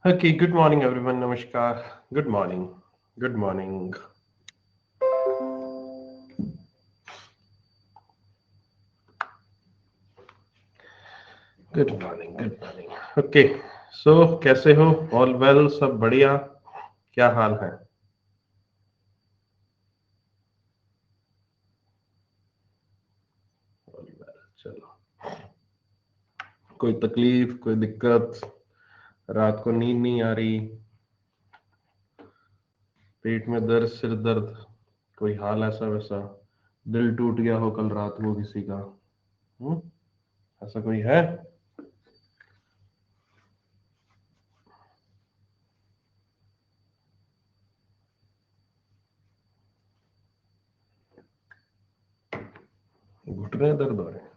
Okay, good morning everyone. Namaskar. Good morning. Good morning. Good morning. Good morning. Okay. So कैसे हो? All well? सब बढ़िया? क्या हाल है? All well. चलो. कोई तकलीफ, कोई दिक्कत, रात को नींद नहीं आ रही, पेट में दर्द, सिर दर्द, कोई हाल ऐसा वैसा, दिल टूट गया हो कल रात को किसी का, हम्म? ऐसा कोई है? घुटने दर्द हो रहे हैं?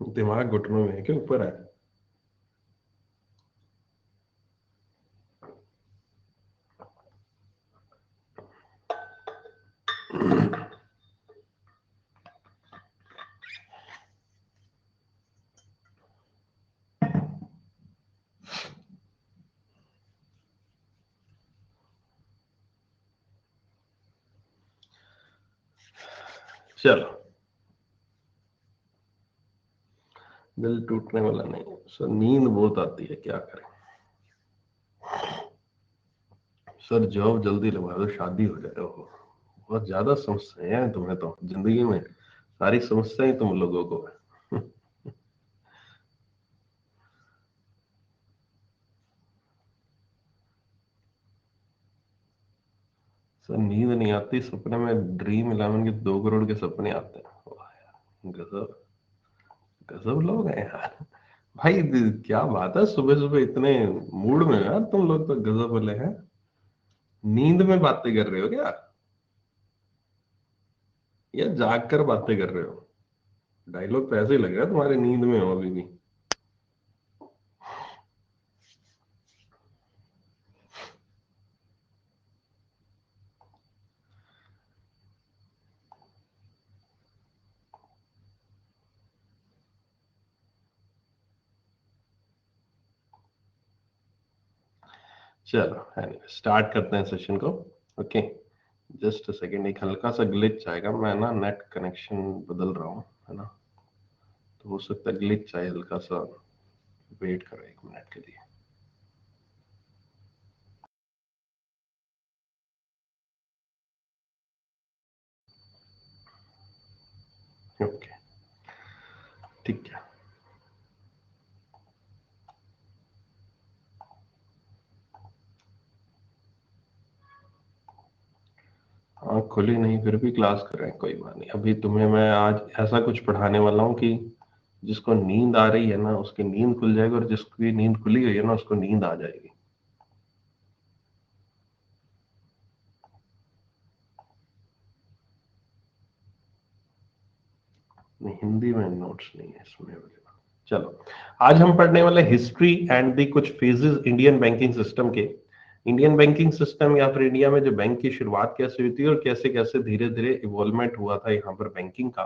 दिमाग घुटनों में है कि ऊपर है? चलो, दिल टूटने वाला नहीं, सर नींद बहुत आती है, क्या करें? सर जॉब जल्दी लगा दो, शादी हो जाए। हो बहुत ज्यादा समस्याएं हैं तुम्हें तो जिंदगी में, सारी समस्याएं तुम लोगों को है। सर नींद नहीं आती, सपने में ड्रीम इलेवन के 2 करोड़ के सपने आते हैं। वाह यार, गजब गजब लोग हैं यार। भाई क्या बात है, सुबह सुबह इतने मूड में हो यार तुम लोग, तो गजब वाले हैं। नींद में बातें कर रहे हो क्या, या जाग कर बातें कर रहे हो? डायलॉग तो ऐसे ही लग रहा है तुम्हारे नींद में हो अभी भी। चलो एनीवे स्टार्ट करते हैं सेशन को। ओके, जस्ट अ सेकेंड, एक हल्का सा ग्लिच आएगा, मैं ना नेट कनेक्शन बदल रहा हूँ, है ना? तो हो सकता है ग्लिच आए हल्का सा, वेट करो 1 मिनट के लिए। ओके, ठीक है। हाँ खुली नहीं, फिर भी क्लास कर रहे हैं, कोई बात नहीं। अभी तुम्हें मैं आज ऐसा कुछ पढ़ाने वाला हूँ कि जिसको नींद आ रही है ना उसकी नींद खुल जाएगी, और जिसकी नींद खुली हुई है ना उसको नींद आ जाएगी। नहीं, हिंदी में नोट्स नहीं है इसमें available। चलो, आज हम पढ़ने वाले हिस्ट्री एंड दी कुछ फेजेस इंडियन बैंकिंग सिस्टम के। इंडियन बैंकिंग सिस्टम या फिर इंडिया में जो बैंक की शुरुआत कैसे हुई थी और कैसे कैसे धीरे धीरे इवॉल्वमेंट हुआ था यहाँ पर बैंकिंग का,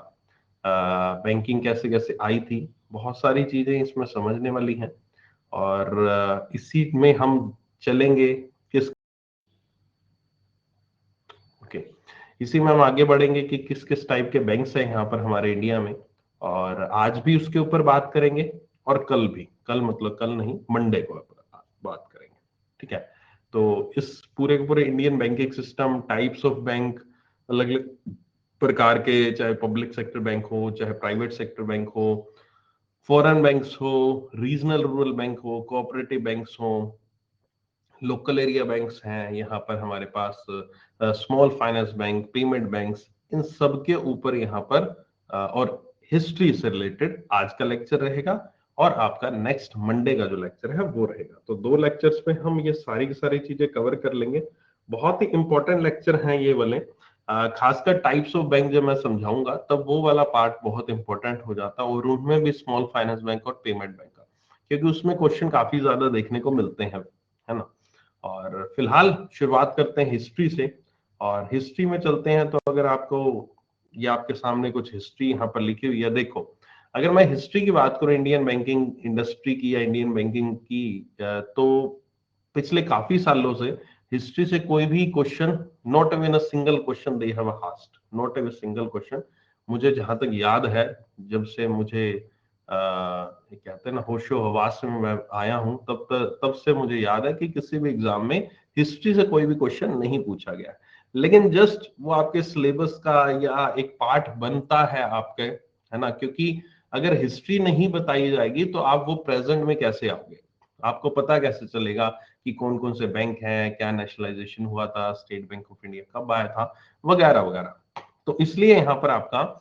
बैंकिंग कैसे कैसे आई थी, बहुत सारी चीजें इसमें समझने वाली हैं। और इसी में हम चलेंगे। किस ओके, इसी में हम आगे बढ़ेंगे कि किस किस टाइप के बैंक्स हैं यहाँ पर हमारे इंडिया में, और आज भी उसके ऊपर बात करेंगे। और कल भी, कल मतलब कल नहीं, मंडे को बात करेंगे। ठीक है? तो इस पूरे के पूरे Indian banking system, types of bank, अलग अलग प्रकार के, चाहे पब्लिक सेक्टर बैंक हो, चाहे प्राइवेट सेक्टर बैंक हो, फॉरेन बैंक्स हो, रीजनल रूरल बैंक हो, कोऑपरेटिव बैंक्स हो, लोकल एरिया बैंक्स हैं यहाँ पर हमारे पास, small finance bank, payment banks, इन सब के ऊपर यहाँ पर और हिस्ट्री से रिलेटेड आज का लेक्चर रहेगा। और आपका नेक्स्ट मंडे का जो लेक्चर है वो रहेगा। तो 2 लेक्चर्स में हम ये सारी की सारी चीजें कवर कर लेंगे। बहुत ही इंपॉर्टेंट लेक्चर हैं ये वाले। खासकर टाइप्स ऑफ बैंक जब मैं समझाऊंगा तब वो वाला पार्ट बहुत इंपॉर्टेंट हो जाता है, और उनमें भी स्मॉल फाइनेंस बैंक और पेमेंट बैंक का, क्योंकि उसमें क्वेश्चन काफी ज्यादा देखने को मिलते हैं, है ना? और फिलहाल शुरुआत करते हैं हिस्ट्री से। और हिस्ट्री में चलते हैं, तो अगर आपको, ये आपके सामने कुछ हिस्ट्री यहाँ पर लिखी हुई है, देखो। अगर मैं हिस्ट्री की बात करूं इंडियन बैंकिंग इंडस्ट्री की या इंडियन बैंकिंग की, तो पिछले काफी सालों से हिस्ट्री से कोई भी question, not even a single question they have asked, not even single question. मुझे जहां तक याद है, जब से मुझे कहते हैं ना होशो हवास में मैं आया हूं, तब से मुझे याद है कि किसी भी एग्जाम में हिस्ट्री से कोई भी क्वेश्चन नहीं पूछा गया। लेकिन जस्ट वो आपके सिलेबस का या एक पार्ट बनता है आपके, है ना, क्योंकि अगर हिस्ट्री नहीं बताई जाएगी तो आप वो प्रेजेंट में कैसे आओगे, आपको पता कैसे चलेगा कि कौन कौन से बैंक हैं, क्या नेशनलाइजेशन हुआ था, स्टेट बैंक ऑफ इंडिया कब आया था, वगैरह वगैरह। तो इसलिए यहाँ पर आपका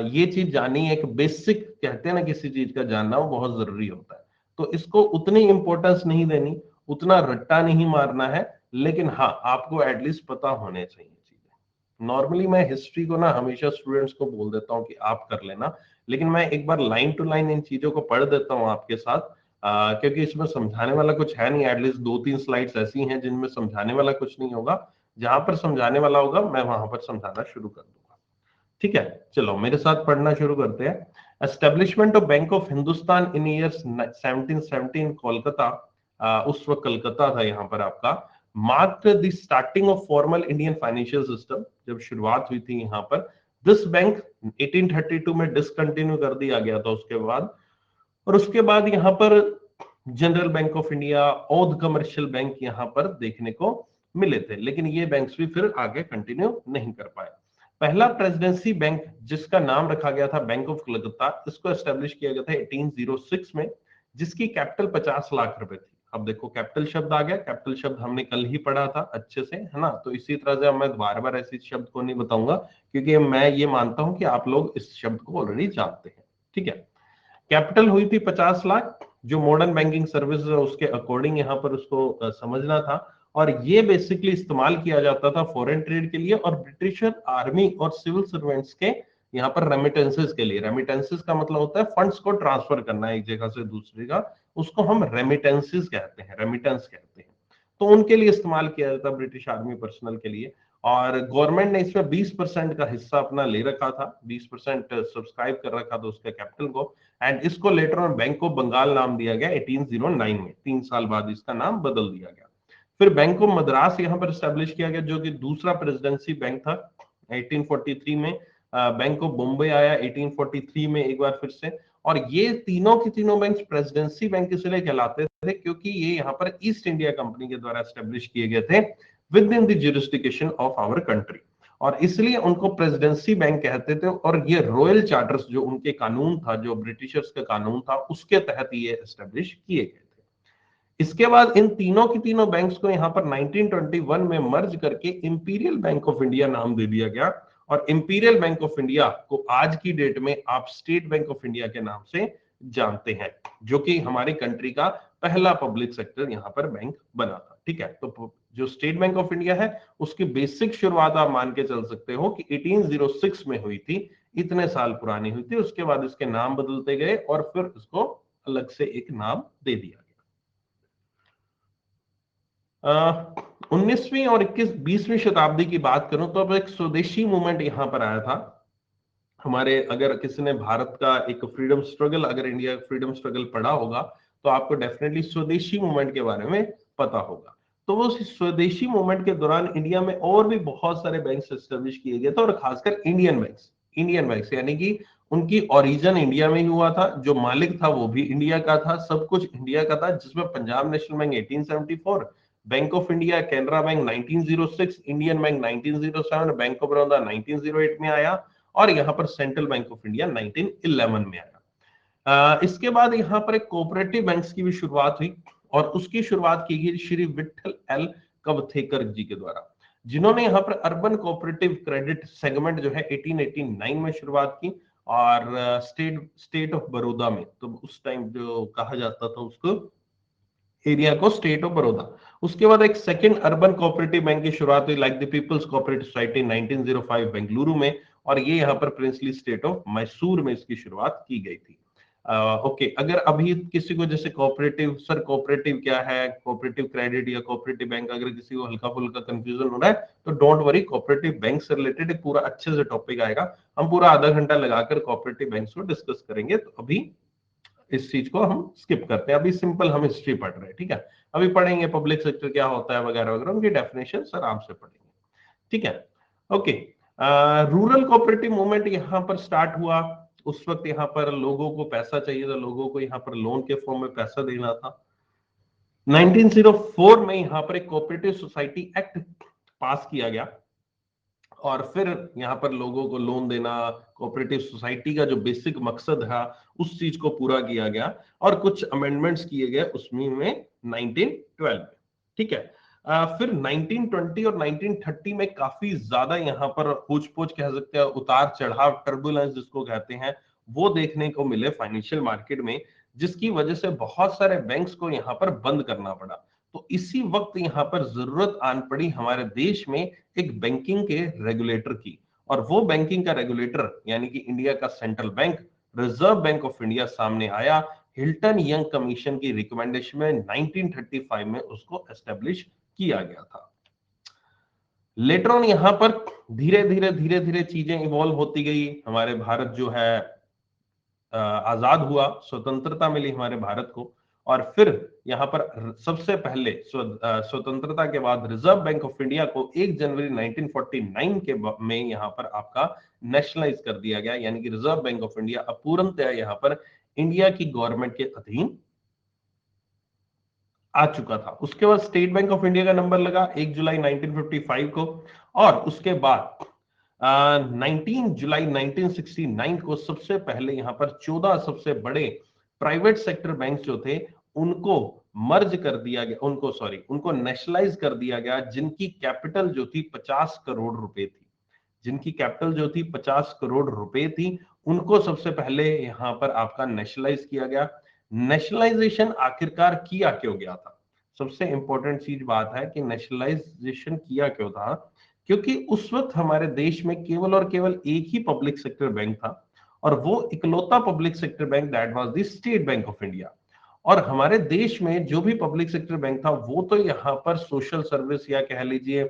ये चीज जाननी, एक बेसिक कहते हैं ना किसी चीज का जानना, वो बहुत जरूरी होता है। तो इसको उतनी इंपॉर्टेंस नहीं देनी, उतना रट्टा नहीं मारना है, लेकिन हाँ आपको एटलीस्ट पता होने चाहिए चीजें। नॉर्मली मैं हिस्ट्री को ना हमेशा स्टूडेंट्स को बोल देता हूँ कि आप कर लेना, लेकिन मैं एक बार लाइन टू लाइन इन चीजों को पढ़ देता हूँ आपके साथ, क्योंकि इसमें समझाने वाला कुछ है नहीं। एटलीस्ट 2-3 स्लाइड्स ऐसी हैं जिनमें समझाने वाला कुछ नहीं होगा, जहां पर समझाने वाला होगा मैं वहां पर समझाना शुरू कर दूंगा। ठीक है, चलो मेरे साथ पढ़ना शुरू करते हैं। Establishment of bank of Hindustan in years 1717 Kolkata, उस वक्त कलकत्ता था यहाँ पर आपका, marked the starting of formal Indian financial system, जब शुरुआत हुई थी यहाँ पर। दिस बैंक 1832 में डिसकंटिन्यू कर दिया गया था उसके बाद, और उसके बाद यहाँ पर general bank of India, Aundh commercial bank यहाँ पर देखने को मिले थे, लेकिन ये बैंक्स भी फिर आगे कंटिन्यू नहीं कर पाए। पहला प्रेसिडेंसी बैंक जिसका नाम रखा गया था बैंक ऑफ कलकत्ता, इसको एस्टेब्लिश किया गया था 1806 में, जिसकी कैपिटल 50 लाख रुपए थी। अब देखो कैपिटल शब्द आ गया, कैपिटल शब्द हमने कल ही पढ़ा था अच्छे से, है ना, तो इसी तरह से मैं बार बार ऐसे शब्द को नहीं बताऊंगा, क्योंकि मैं ये मानता हूं कि आप लोग इस शब्द को ऑलरेडी जानते हैं। ठीक है, कैपिटल हुई थी 50 लाख, जो मॉडर्न बैंकिंग सर्विस है उसके अकॉर्डिंग यहाँ पर उसको समझना था। और ये बेसिकली इस्तेमाल किया जाता था फॉरेन ट्रेड के लिए और ब्रिटिशर आर्मी और सिविल सर्वेंट्स के यहाँ पर रेमिटेंसेस के लिए। रेमिटेंसेस का मतलब होता है फंड्स को ट्रांसफर करना एक जगह से दूसरी जगह, उसको हम रेमिटेंसेस कहते हैं, रेमिटेंस कहते हैं। तो उनके लिए इस्तेमाल किया जाता ब्रिटिश आर्मी पर्सनल के लिए। और गवर्नमेंट ने इसमें 20% का हिस्सा अपना ले रखा था, 20% सब्सक्राइब कर रखा था उसके कैपिटल को। एंड इसको later on Bank of Bengal नाम दिया गया 1809 में, 3 साल बाद इसका नाम बदल दिया गया। फिर बैंक ऑफ मद्रास यहाँ पर स्टैब्लिश किया गया, जो कि दूसरा प्रेसिडेंसी बैंक था 1843 में। बैंक ऑफ बॉम्बे आया 1843 में एक बार फिर से। और ये तीनों के तीनों बैंक प्रेसिडेंसी बैंक इसलिए कहलाते थे क्योंकि ये यहाँ पर ईस्ट इंडिया कंपनी के द्वारा स्टैब्लिश किए गए थे within the jurisdiction of our country, और इसलिए उनको प्रेसिडेंसी बैंक कहते थे। और ये रॉयल चार्टर्स जो उनके कानून था, जो ब्रिटिशर्स का कानून था, उसके तहत ये एस्टेब्लिश किए गए थे। इसके बाद इन तीनों की तीनों बैंक्स को यहाँ पर 1921 में मर्ज करके इंपीरियल बैंक ऑफ इंडिया नाम दे दिया गया। और इंपीरियल बैंक ऑफ इंडिया को आज की डेट में आप स्टेट बैंक ऑफ इंडिया के नाम से जानते हैं, जो कि हमारी कंट्री का पहला पब्लिक सेक्टर यहाँ पर बैंक बना था। ठीक है, तो जो स्टेट बैंक ऑफ इंडिया है उसकी बेसिक शुरुआत आप मान के चल सकते हो कि 1806 में हुई थी, इतने साल पुरानी हुई थी। उसके बाद इसके नाम बदलते गए और फिर इसको अलग से एक नाम दे दिया। 19वीं और 20वीं शताब्दी की बात करूं तो अब एक स्वदेशी मूवमेंट यहां पर आया था हमारे। अगर किसी ने भारत का एक फ्रीडम स्ट्रगल, अगर इंडिया फ्रीडम स्ट्रगल पढ़ा होगा तो आपको डेफिनेटली स्वदेशी मूवमेंट के बारे में पता होगा। तो वो स्वदेशी मूवमेंट के दौरान इंडिया में और भी बहुत सारे बैंक्स एस्टेब्लिश किए गए थे, और खासकर इंडियन बैंक्स यानी कि उनकी ओरिजिन इंडिया में ही हुआ था, जो मालिक था वो भी इंडिया का था, सब कुछ इंडिया का था, जिसमें Punjab national bank 1874, bank of India, Canara bank 1906, Indian bank 1907, bank of Baroda 1908 में आया, और यहाँ पर सेंट्रल बैंक ऑफ इंडिया 1911 में आया। इसके बाद यहाँ पर एक कोऑपरेटिव बैंक्स की भी शुरुआत हुई, और उसकी शुरुआत की गई श्री विठल एल कवथेकर जी के द्वारा, जिन्होंने यहाँ पर अर्बन कोऑपरेटिव क्रेडिट सेगमेंट जो है 1889 में शुरुआत की, और स्टेट ऑफ बड़ौदा में, तो उस टाइम जो कहा जाता था उसको एरिया को स्टेट ऑफ बड़ौदा। उसके बाद एक सेकंड अर्बन कोऑपरेटिव बैंक की शुरुआत हुई like the people's cooperative society 1905 Bengaluru में, और ये यहाँ पर प्रिंसली स्टेट ऑफ मैसूर में इसकी शुरुआत की गई थी। ओके, अगर अभी किसी को जैसे कोऑपरेटिव, सर कोऑपरेटिव क्या है, कोऑपरेटिव क्रेडिट या कोऑपरेटिव बैंक, अगर किसी को हल्का फुल्का कंफ्यूजन हो रहा है तो डोंट वरी, कोऑपरेटिव बैंक से रिलेटेड एक पूरा अच्छे से टॉपिक आएगा। हम पूरा आधा घंटा लगाकर कोऑपरेटिव बैंक को डिस्कस करेंगे। तो अभी इस चीज को हम स्किप करते हैं, अभी सिंपल हम हिस्ट्री पढ़ रहे हैं, ठीक है। अभी पढ़ेंगे पब्लिक सेक्टर क्या होता है वगैरह वगैरह, उनकी डेफिनेशन आराम से पढ़ेंगे, ठीक है। ओके, रूरल कोऑपरेटिव मूवमेंट यहाँ पर स्टार्ट हुआ। उस वक्त यहाँ पर लोगों को पैसा चाहिए था, लोगों को यहाँ पर लोन के फॉर्म में पैसा देना था। 1904 में यहाँ पर एक कोऑपरेटिव सोसाइटी एक्ट पास किया गया और फिर यहाँ पर लोगों को लोन देना, कोऑपरेटिव सोसाइटी का जो बेसिक मकसद था उस चीज को पूरा किया गया और कुछ अमेंडमेंट्स किए गए उसमें 1912 में, ठीक है। फिर 1920 और 1930 में काफी ज्यादा यहाँ पर पूछ पूछ कह सकते हैं, उतार चढ़ाव, टर्बुलेंस जिसको कहते हैं, वो देखने को मिले फाइनेंशियल मार्केट में, जिसकी वजह से बहुत सारे बैंक्स को यहाँ पर बंद करना पड़ा। तो इसी वक्त यहाँ पर जरूरत आन पड़ी हमारे देश में एक बैंकिंग के रेगुलेटर की, और वो बैंकिंग का रेगुलेटर यानी कि इंडिया का central bank, reserve Bank of India सामने आया। हिल्टन यंग कमीशन की रिकमेंडेशन में 1935 में उसको एस्टेब्लिश किया गया था। लेटर ऑन यहाँ पर धीरे धीरे चीजें इवॉल्व होती गई। हमारे भारत जो है आजाद हुआ, स्वतंत्रता मिली हमारे भारत को, और फिर यहाँ पर सबसे पहले स्वतंत्रता के बाद रिजर्व बैंक ऑफ इंडिया को 1 जनवरी 1949 के में यहाँ पर आपका नेशनलाइज कर दिया गया, यानी कि रिजर्व बैंक ऑफ इंडिया अब पूर्णतः यहाँ पर इंडिया की गवर्नमेंट के अधीन आ चुका था। उसके बाद स्टेट बैंक ऑफ इंडिया का नंबर लगा 1 जुलाई 1955 को, और उसके बाद 19 जुलाई 1969 को सबसे पहले यहाँ पर 14 सबसे बड़े प्राइवेट सेक्टर बैंक जो थे उनको मर्ज कर दिया गया, उनको नेशनलाइज कर दिया गया, जिनकी कैपिटल जो थी 50 करोड़ रुपए थी, जिनकी कैपिटल जो थी 50 करोड़ रुपए थी, उनको सबसे पहले यहां पर आपका नेशनलाइज किया गया। नेशनलाइजेशन आखिरकार किया क्यों गया था? सबसे इंपॉर्टेंट चीज बात है कि नेशनलाइजेशन किया क्यों था, क्योंकि उस वक्त हमारे देश में केवल और केवल एक ही पब्लिक सेक्टर बैंक था, और वो इकलौता public sector bank that was the state bank of India. और हमारे देश में जो भी पब्लिक सेक्टर बैंक था वो तो यहाँ पर सोशल सर्विस या कह लीजिए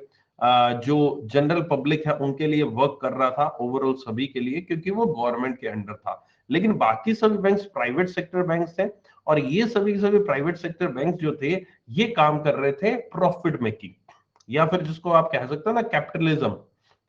जो जनरल पब्लिक है उनके लिए वर्क कर रहा था, ओवरऑल सभी के लिए, क्योंकि वो गवर्नमेंट के अंडर था। लेकिन बाकी सभी बैंक प्राइवेट सेक्टर बैंक थे, और ये सभी सभी प्राइवेट सेक्टर बैंक जो थे ये काम कर रहे थे प्रॉफिट मेकिंग, या फिर जिसको आप कह सकते हो ना कैपिटलिज्म।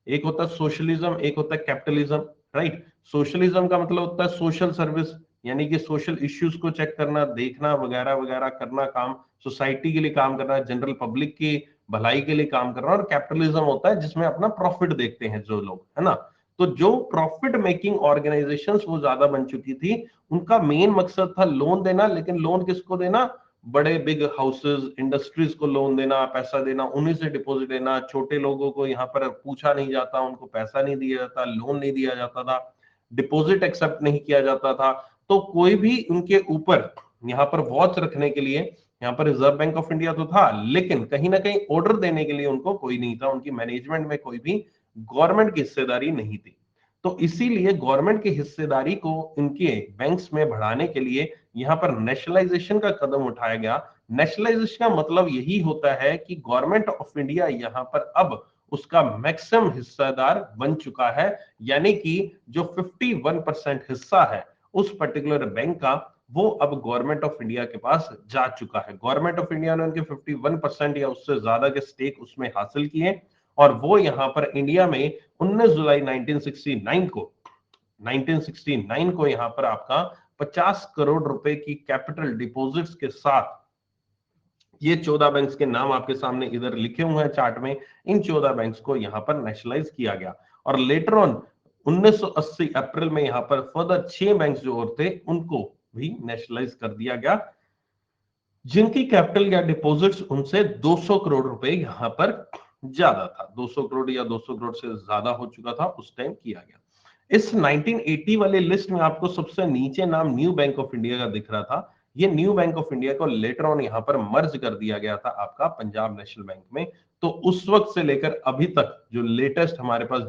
एक होता है सोशलिज्म, एक होता है कैपिटलिज्म, राइट। सोशलिज्म का मतलब होता है सोशल सर्विस, यानी कि सोशल इश्यूज को चेक करना, देखना वगैरह वगैरह करना, काम सोसाइटी के लिए काम करना, जनरल पब्लिक की भलाई के लिए काम करना। और कैपिटलिज्म होता है जिसमें अपना प्रॉफिट देखते हैं जो लोग, है ना। तो जो प्रॉफिट मेकिंग ऑर्गेनाइजेशंस वो ज्यादा बन चुकी थी, उनका मेन मकसद था लोन देना। लेकिन लोन किसको देना? बड़े बिग हाउसेस, इंडस्ट्रीज को लोन देना, पैसा देना, उन्हीं से डिपॉजिट देना। छोटे लोगों को यहाँ पर पूछा नहीं जाता, उनको पैसा नहीं दिया जाता, लोन नहीं दिया जाता था, डिपॉजिट एक्सेप्ट नहीं किया जाता था। तो कोई भी उनके ऊपर यहाँ पर वॉच रखने के लिए यहाँ पर रिजर्व बैंक ऑफ इंडिया तो था, लेकिन कहीं ना कहीं ऑर्डर देने के लिए उनको कोई नहीं था, उनकी मैनेजमेंट में कोई भी गवर्नमेंट की हिस्सेदारी नहीं थी। तो इसीलिए गवर्नमेंट की हिस्सेदारी को इनके बैंक्स में बढ़ाने के लिए यहाँ पर नेशनलाइजेशन का कदम उठाया गया। नेशनलाइजेशन का मतलब यही होता है कि गवर्नमेंट ऑफ इंडिया यहाँ पर अब उसका मैक्सिमम हिस्सेदार बन चुका है, यानी कि जो 51% हिस्सा है उस पर्टिकुलर बैंक का, वो अब गवर्नमेंट ऑफ इंडिया के पास जा चुका है। गवर्नमेंट ऑफ इंडिया ने उनके 51% या उससे ज्यादा के स्टेक उसमें हासिल किए, और वो यहां पर इंडिया में 19 जुलाई 1969 को यहां पर आपका 50 करोड़ रुपए की कैपिटल डिपॉजिट्स के साथ, ये 14 बैंक्स के नाम आपके सामने इधर लिखे हुए हैं चार्ट में, इन 14 बैंक्स को यहां पर नेशनलाइज किया गया। और लेटर ऑन 1980 अप्रैल में यहां पर फर्दर 6 बैंक्स जो और थे उनको भी नेशनलाइज कर दिया गया, जिनकी कैपिटल या डिपॉजिट्स उनसे 200 करोड़ रुपए यहां पर ज्यादा था। 200 करोड़ या 200 करोड़ से ज्यादा हो चुका था उस टाइम किया गया। इस 1980 वाले लिस्ट में आपको सबसे नीचे नाम न्यू बैंक ऑफ इंडिया का दिख रहा था। ये न्यू बैंक ऑफ इंडिया को लेटर ऑन यहां पर मर्ज कर दिया गया था आपका पंजाब नेशनल बैंक में। तो उस वक्त से लेकर अभी तक जो लेटेस्ट हमारे पास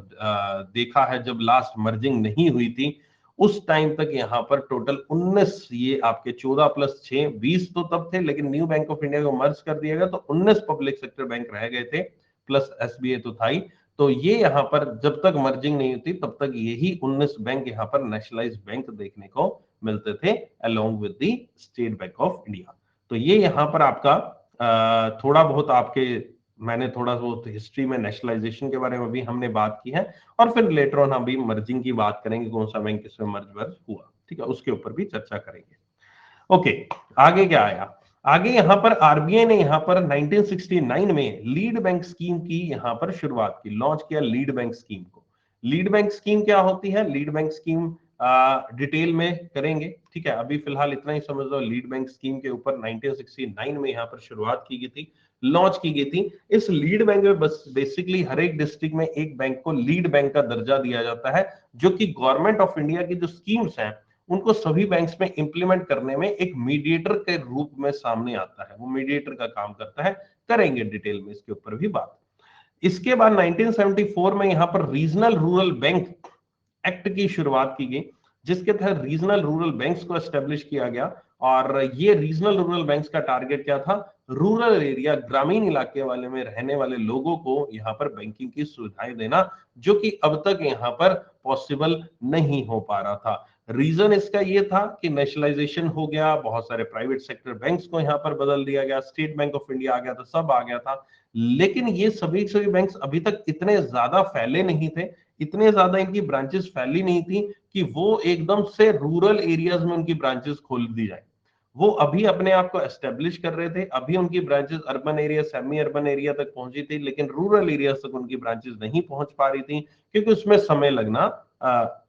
देखा है, जब लास्ट मर्जिंग नहीं हुई थी, उस टाइम तक यहाँ पर टोटल 19, ये आपके 14 + 6 20 तो तब थे, लेकिन न्यू बैंक ऑफ इंडिया को मर्ज कर दिया गया तो 19 पब्लिक सेक्टर बैंक रह गए थे, प्लस एसबीआई तो था ही। तो ये यहाँ पर जब तक मर्जिंग नहीं होती तब तक यही 19 बैंक यहाँ पर नेशनलाइज बैंक देखने को मिलते थे along with the state bank of India. तो ये यहाँ पर आपका थोड़ा बहुत आपके, मैंने थोड़ा बहुत हिस्ट्री में नेशनलाइजेशन के बारे में भी हमने बात की है, और फिर लेटर ऑन हम भी मर्जिंग की बात करेंगे, कौन सा बैंक किसमें मर्ज हुआ, ठीक है, उसके ऊपर भी चर्चा करेंगे। ओके, आगे क्या आया? आगे यहाँ पर आरबीआई ने यहाँ पर 1969 में लीड बैंक स्कीम की यहाँ पर शुरुआत की, लॉन्च किया लीड बैंक स्कीम को। लीड बैंक स्कीम क्या होती है? लीड बैंक स्कीम डिटेल में करेंगे, ठीक है, अभी फिलहाल इतना ही समझ लो। लीड बैंक स्कीम के ऊपर 1969 में यहाँ पर शुरुआत की गई थी, लॉन्च की गई थी। इस लीड बैंक में बस बेसिकली हर एक डिस्ट्रिक्ट में एक बैंक को लीड बैंक का दर्जा दिया जाता है, जो कि गवर्नमेंट ऑफ इंडिया की जो स्कीम्स हैं उनको सभी बैंक्स में इंप्लीमेंट करने में एक मीडिएटर के रूप में सामने आता है, वो मीडिएटर का काम करता है। करेंगे डिटेल में इसके ऊपर भी बात। इसके बाद 1974 में यहां पर रीजनल रूरल बैंक एक्ट की शुरुआत की गई, जिसके तहत रीजनल रूरल बैंक्स को एस्टेब्लिश किया गया। और ये रीजनल रूरल बैंक्स का टारगेट क्या था? रूरल एरिया, ग्रामीण इलाके वाले में रहने वाले लोगों को यहाँ पर बैंकिंग की सुविधाएं देना, जो कि अब तक यहाँ पर पॉसिबल नहीं हो पा रहा था। रीजन इसका ये था कि नेशनलाइजेशन हो गया, बहुत सारे प्राइवेट सेक्टर बैंक्स को यहाँ पर बदल दिया गया, स्टेट बैंक ऑफ इंडिया आ गया था, सब आ गया था, लेकिन ये सभी बैंक्स अभी तक इतने ज्यादा फैले नहीं थे, इतने ज्यादा इनकी ब्रांचेस फैली नहीं थी कि वो एकदम से रूरल एरियाज में उनकी ब्रांचेस खोल दी जाए। वो अभी अपने आप को एस्टेब्लिश कर रहे थे, अभी उनकी branches urban area, semi urban area तक पहुंची थी, लेकिन रूरल एरिया तक उनकी ब्रांचेस नहीं पहुंच पा रही थी, क्योंकि उसमें समय लगना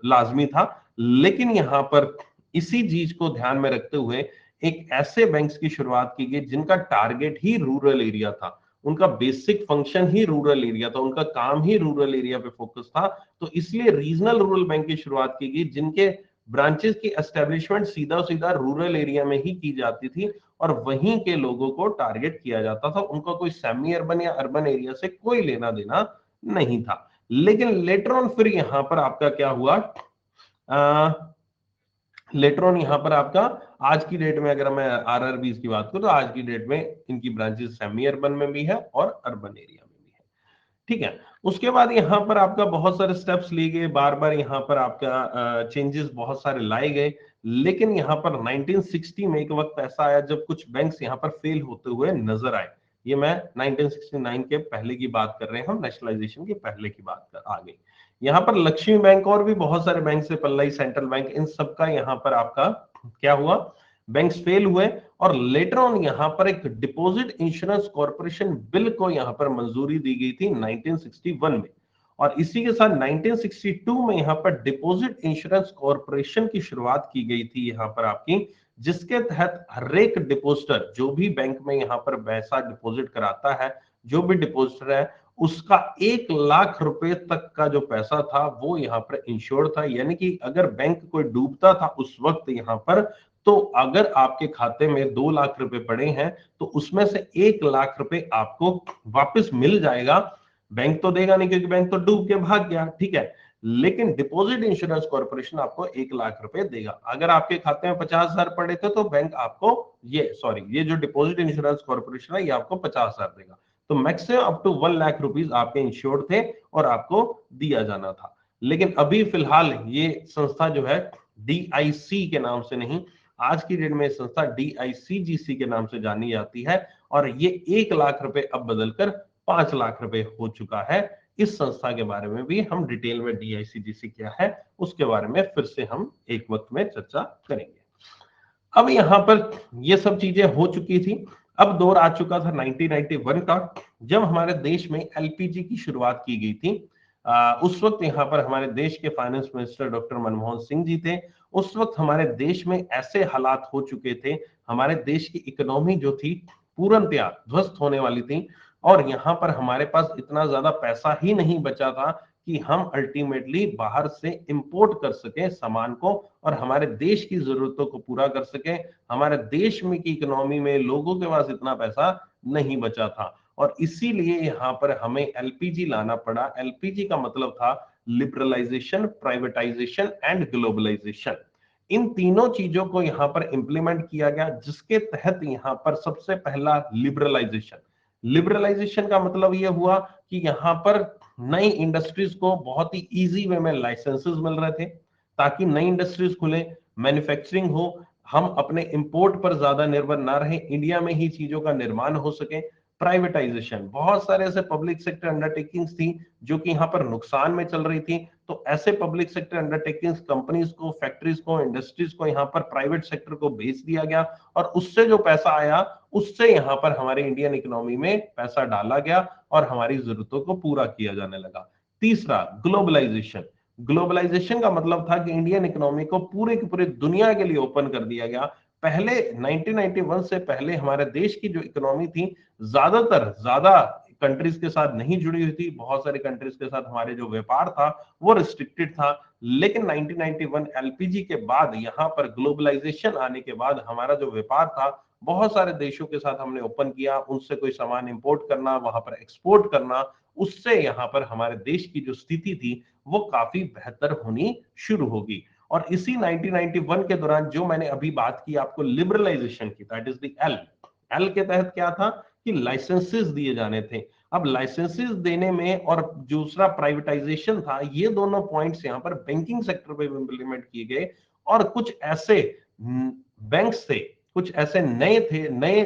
लाजमी था। लेकिन यहाँ पर इसी चीज को ध्यान में रखते हुए एक ऐसे बैंक्स की शुरुआत की गई जिनका टारगेट ही रूरल एरिया था, उनका बेसिक फंक्शन ही रूरल एरिया था, उनका काम ही रूरल एरिया पे फोकस था। तो इसलिए रीजनल रूरल बैंक की शुरुआत की गई, जिनके ब्रांचेस की एस्टेब्लिशमेंट सीधा सीधा रूरल एरिया में ही की जाती थी, और वहीं के लोगों को टारगेट किया जाता था, उनका कोई सेमी अर्बन या अर्बन एरिया से कोई लेना देना नहीं था। लेकिन लेटर ऑन फिर यहां पर आपका क्या हुआ? लेटर ऑन यहाँ पर आपका आज की डेट में, अगर मैं आरआरबीज की बात करूं तो आज की डेट में इनकी ब्रांचेस सेमी अर्बन में भी है और अर्बन एरिया में भी है, ठीक है। उसके बाद यहाँ पर आपका बहुत सारे स्टेप्स लिए गए, बार बार यहाँ पर आपका चेंजेस बहुत सारे लाए गए, लेकिन यहाँ पर 1960 में एक वक्त ऐसा आया जब कुछ बैंक्स यहाँ पर फेल होते हुए नजर आए। ये मैं 1969 के पहले की बात कर रहे हैं, हम नेशनलाइजेशन के पहले की बात कर आ गई। यहाँ पर लक्ष्मी बैंक और भी बहुत सारे बैंक से पल्लाई सेंट्रल बैंक, इन सबका यहाँ पर आपका क्या हुआ? बैंक्स फेल हुए, और लेटर ऑन यहाँ पर एक डिपॉजिट इंश्योरेंस कॉर्पोरेशन बिल को यहाँ पर मंजूरी दी गई थी 1961 में, और इसी के साथ 1962 में यहाँ पर डिपॉजिट इंश्योरेंस कॉर्पोरेशन की शुरुआत की गई थी यहाँ पर आपकी, जिसके तहत हर एक डिपॉजिटर जो भी बैंक में यहाँ पर पैसा डिपॉजिट कराता है, जो भी डिपॉजिटर है, उसका 1 लाख रुपए तक का जो पैसा था वो यहाँ पर इंश्योर्ड था। यानी कि अगर बैंक कोई डूबता था उस वक्त यहाँ पर, तो अगर आपके खाते में 2 लाख रुपए पड़े हैं तो उसमें से 1 लाख रुपए आपको वापस मिल जाएगा। बैंक तो देगा नहीं, क्योंकि बैंक तो डूब के भाग गया, ठीक है, लेकिन डिपॉजिट इंश्योरेंस कॉर्पोरेशन आपको 1 लाख रुपए देगा। अगर आपके खाते में 50,000 पड़े थे तो बैंक आपको ये जो डिपॉजिट इंश्योरेंस कॉर्पोरेशन है ये आपको 50,000 देगा। तो maximum up to 1 lakh rupees आपके इंश्योर्ड थे और आपको दिया जाना था। लेकिन अभी फिलहाल ये संस्था जो है डीआईसी के नाम से नहीं, आज की डेट में संस्था डीआईसीजीसी के नाम से जानी जाती है, और ये 1 लाख रुपए अब बदलकर 5 लाख रुपए हो चुका है। इस संस्था के बारे में भी हम डिटेल में डीआईसीजीसी क्या है उसके बारे में फिर से हम एक वक्त में चर्चा करेंगे। अब यहां पर ये सब चीजें हो चुकी थी, अब दौर आ चुका था 1991 का, जब हमारे देश में एलपीजी की शुरुआत की गई थी। उस वक्त यहाँ पर हमारे देश के finance minister doctor Manmohan Singh ji थे। उस वक्त हमारे देश में ऐसे हालात हो चुके थे, हमारे देश की इकोनॉमी जो थी पूर्णतया ध्वस्त होने वाली थी, और यहाँ पर हमारे पास इतना ज्यादा पैसा ही नहीं बचा था कि हम अल्टीमेटली बाहर से इंपोर्ट कर सके सामान को और हमारे देश की जरूरतों को पूरा कर सके। हमारे देश में की इकोनॉमी में लोगों के पास इतना पैसा नहीं बचा था, और इसीलिए यहाँ पर हमें एलपीजी लाना पड़ा। एलपीजी का मतलब था लिबरलाइजेशन, प्राइवेटाइजेशन एंड ग्लोबलाइजेशन। इन तीनों चीजों को यहां पर इंप्लीमेंट किया गया, जिसके तहत यहां पर सबसे पहला लिबरलाइजेशन। लिबरलाइजेशन का मतलब यह हुआ कि यहां पर नई इंडस्ट्रीज को बहुत ही इजी वे में लाइसेंसेस मिल रहे थे, ताकि नई इंडस्ट्रीज खुले, मैन्युफैक्चरिंग हो, हम अपने इंपोर्ट पर ज्यादा निर्भर ना रहे, इंडिया में ही चीजों का निर्माण हो सके। प्राइवेटाइजेशन, बहुत सारे ऐसे पब्लिक सेक्टर अंडरटेकिंग्स थी जो कि यहां पर नुकसान में चल रही थी, तो ऐसे पब्लिक सेक्टर अंडरटेकिंग्स, कंपनीज को, फैक्ट्रीज को, इंडस्ट्रीज को यहां पर प्राइवेट सेक्टर को बेच दिया गया, और उससे जो पैसा आया उससे यहां पर हमारे इंडियन इकोनॉमी में पैसा डाला गया और हमारी जरूरतों को पूरा किया जाने लगा। तीसरा, ग्लोबलाइजेशन। ग्लोबलाइजेशन का मतलब था कि इंडियन इकोनॉमी को पूरे की पूरी दुनिया के लिए ओपन कर दिया गया। पहले 1991 से पहले हमारे देश की जो इकोनॉमी थी, ज्यादा कंट्रीज के साथ नहीं जुड़ी हुई थी, बहुत सारे कंट्रीज के साथ हमारे जो व्यापार था वो रिस्ट्रिक्टेड था। लेकिन 1991 एलपीजी के बाद, यहां पर ग्लोबलाइजेशन आने के बाद, हमारा जो व्यापार था बहुत सारे देशों के साथ हमने ओपन किया, उनसे कोई सामान इंपोर्ट करना, वहां पर एक्सपोर्ट करना, उससे यहां पर हमारे देश की जो स्थिति थी वो काफी बेहतर होनी शुरू होगी। और इसी 1991 के दौरान जो मैंने अभी बात की आपको लिबरलाइजेशन की, that is the L. L के तहत क्या था कि लाइसेंसेस दिए जाने थे। अब लाइसेंसेस देने में और दूसरा प्राइवेटाइजेशन था, ये दोनों पॉइंट्स यहां पर बैंकिंग सेक्टर पे इंप्लीमेंट किए गए। और कुछ ऐसे बैंक्स थे, कुछ ऐसे नए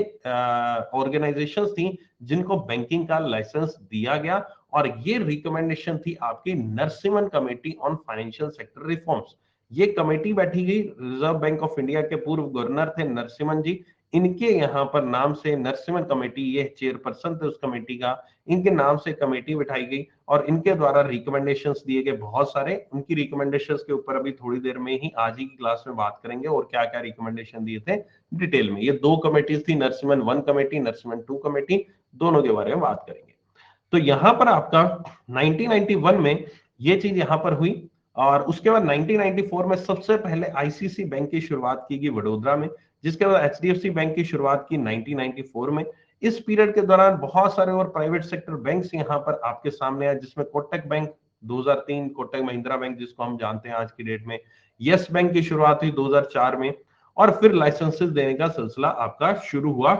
ऑर्गेनाइजेशंस थी जिनको बैंकिंग का लाइसेंस दिया गया, और ये रिकमेंडेशन थी आपकी Narasimhan committee on financial sector reforms. ये कमेटी बैठी गई, रिजर्व बैंक ऑफ इंडिया के पूर्व गवर्नर थे नरसिम्हन जी, इनके यहां पर नाम से नरसिम्हन कमेटी, ये चेयरपर्सन थे उस कमेटी का, इनके नाम से कमेटी बिठाई गई और इनके द्वारा रिकमेंडेशंस दिए गए बहुत सारे। उनकी रिकमेंडेशंस के ऊपर अभी थोड़ी देर में ही, आज ही की क्लास में बात करेंगे और क्या क्या रिकमेंडेशन दिए थे डिटेल में। ये दो कमेटीज थी, नरसिम्हन 1 कमेटी, नरसिम्हन 2 कमेटी, दोनों के बारे में बात करेंगे। तो यहां पर आपका 1991 में ये चीज यहां पर हुई, और उसके बाद 1994 में सबसे पहले आईसीसी बैंक की शुरुआत की गई वडोदरा में, जिसके बाद एचडीएफसी बैंक की शुरुआत की 1994 में। इस पीरियड के दौरान बहुत सारे और प्राइवेट सेक्टर बैंक्स यहां पर आपके सामने आए, जिसमें कोटक बैंक 2003, कोटक महिंद्रा बैंक जिसको हम जानते हैं आज की डेट में, यस बैंक की शुरुआत हुई 2004 में, और फिर लाइसेंसेस देने का सिलसिला आपका शुरू हुआ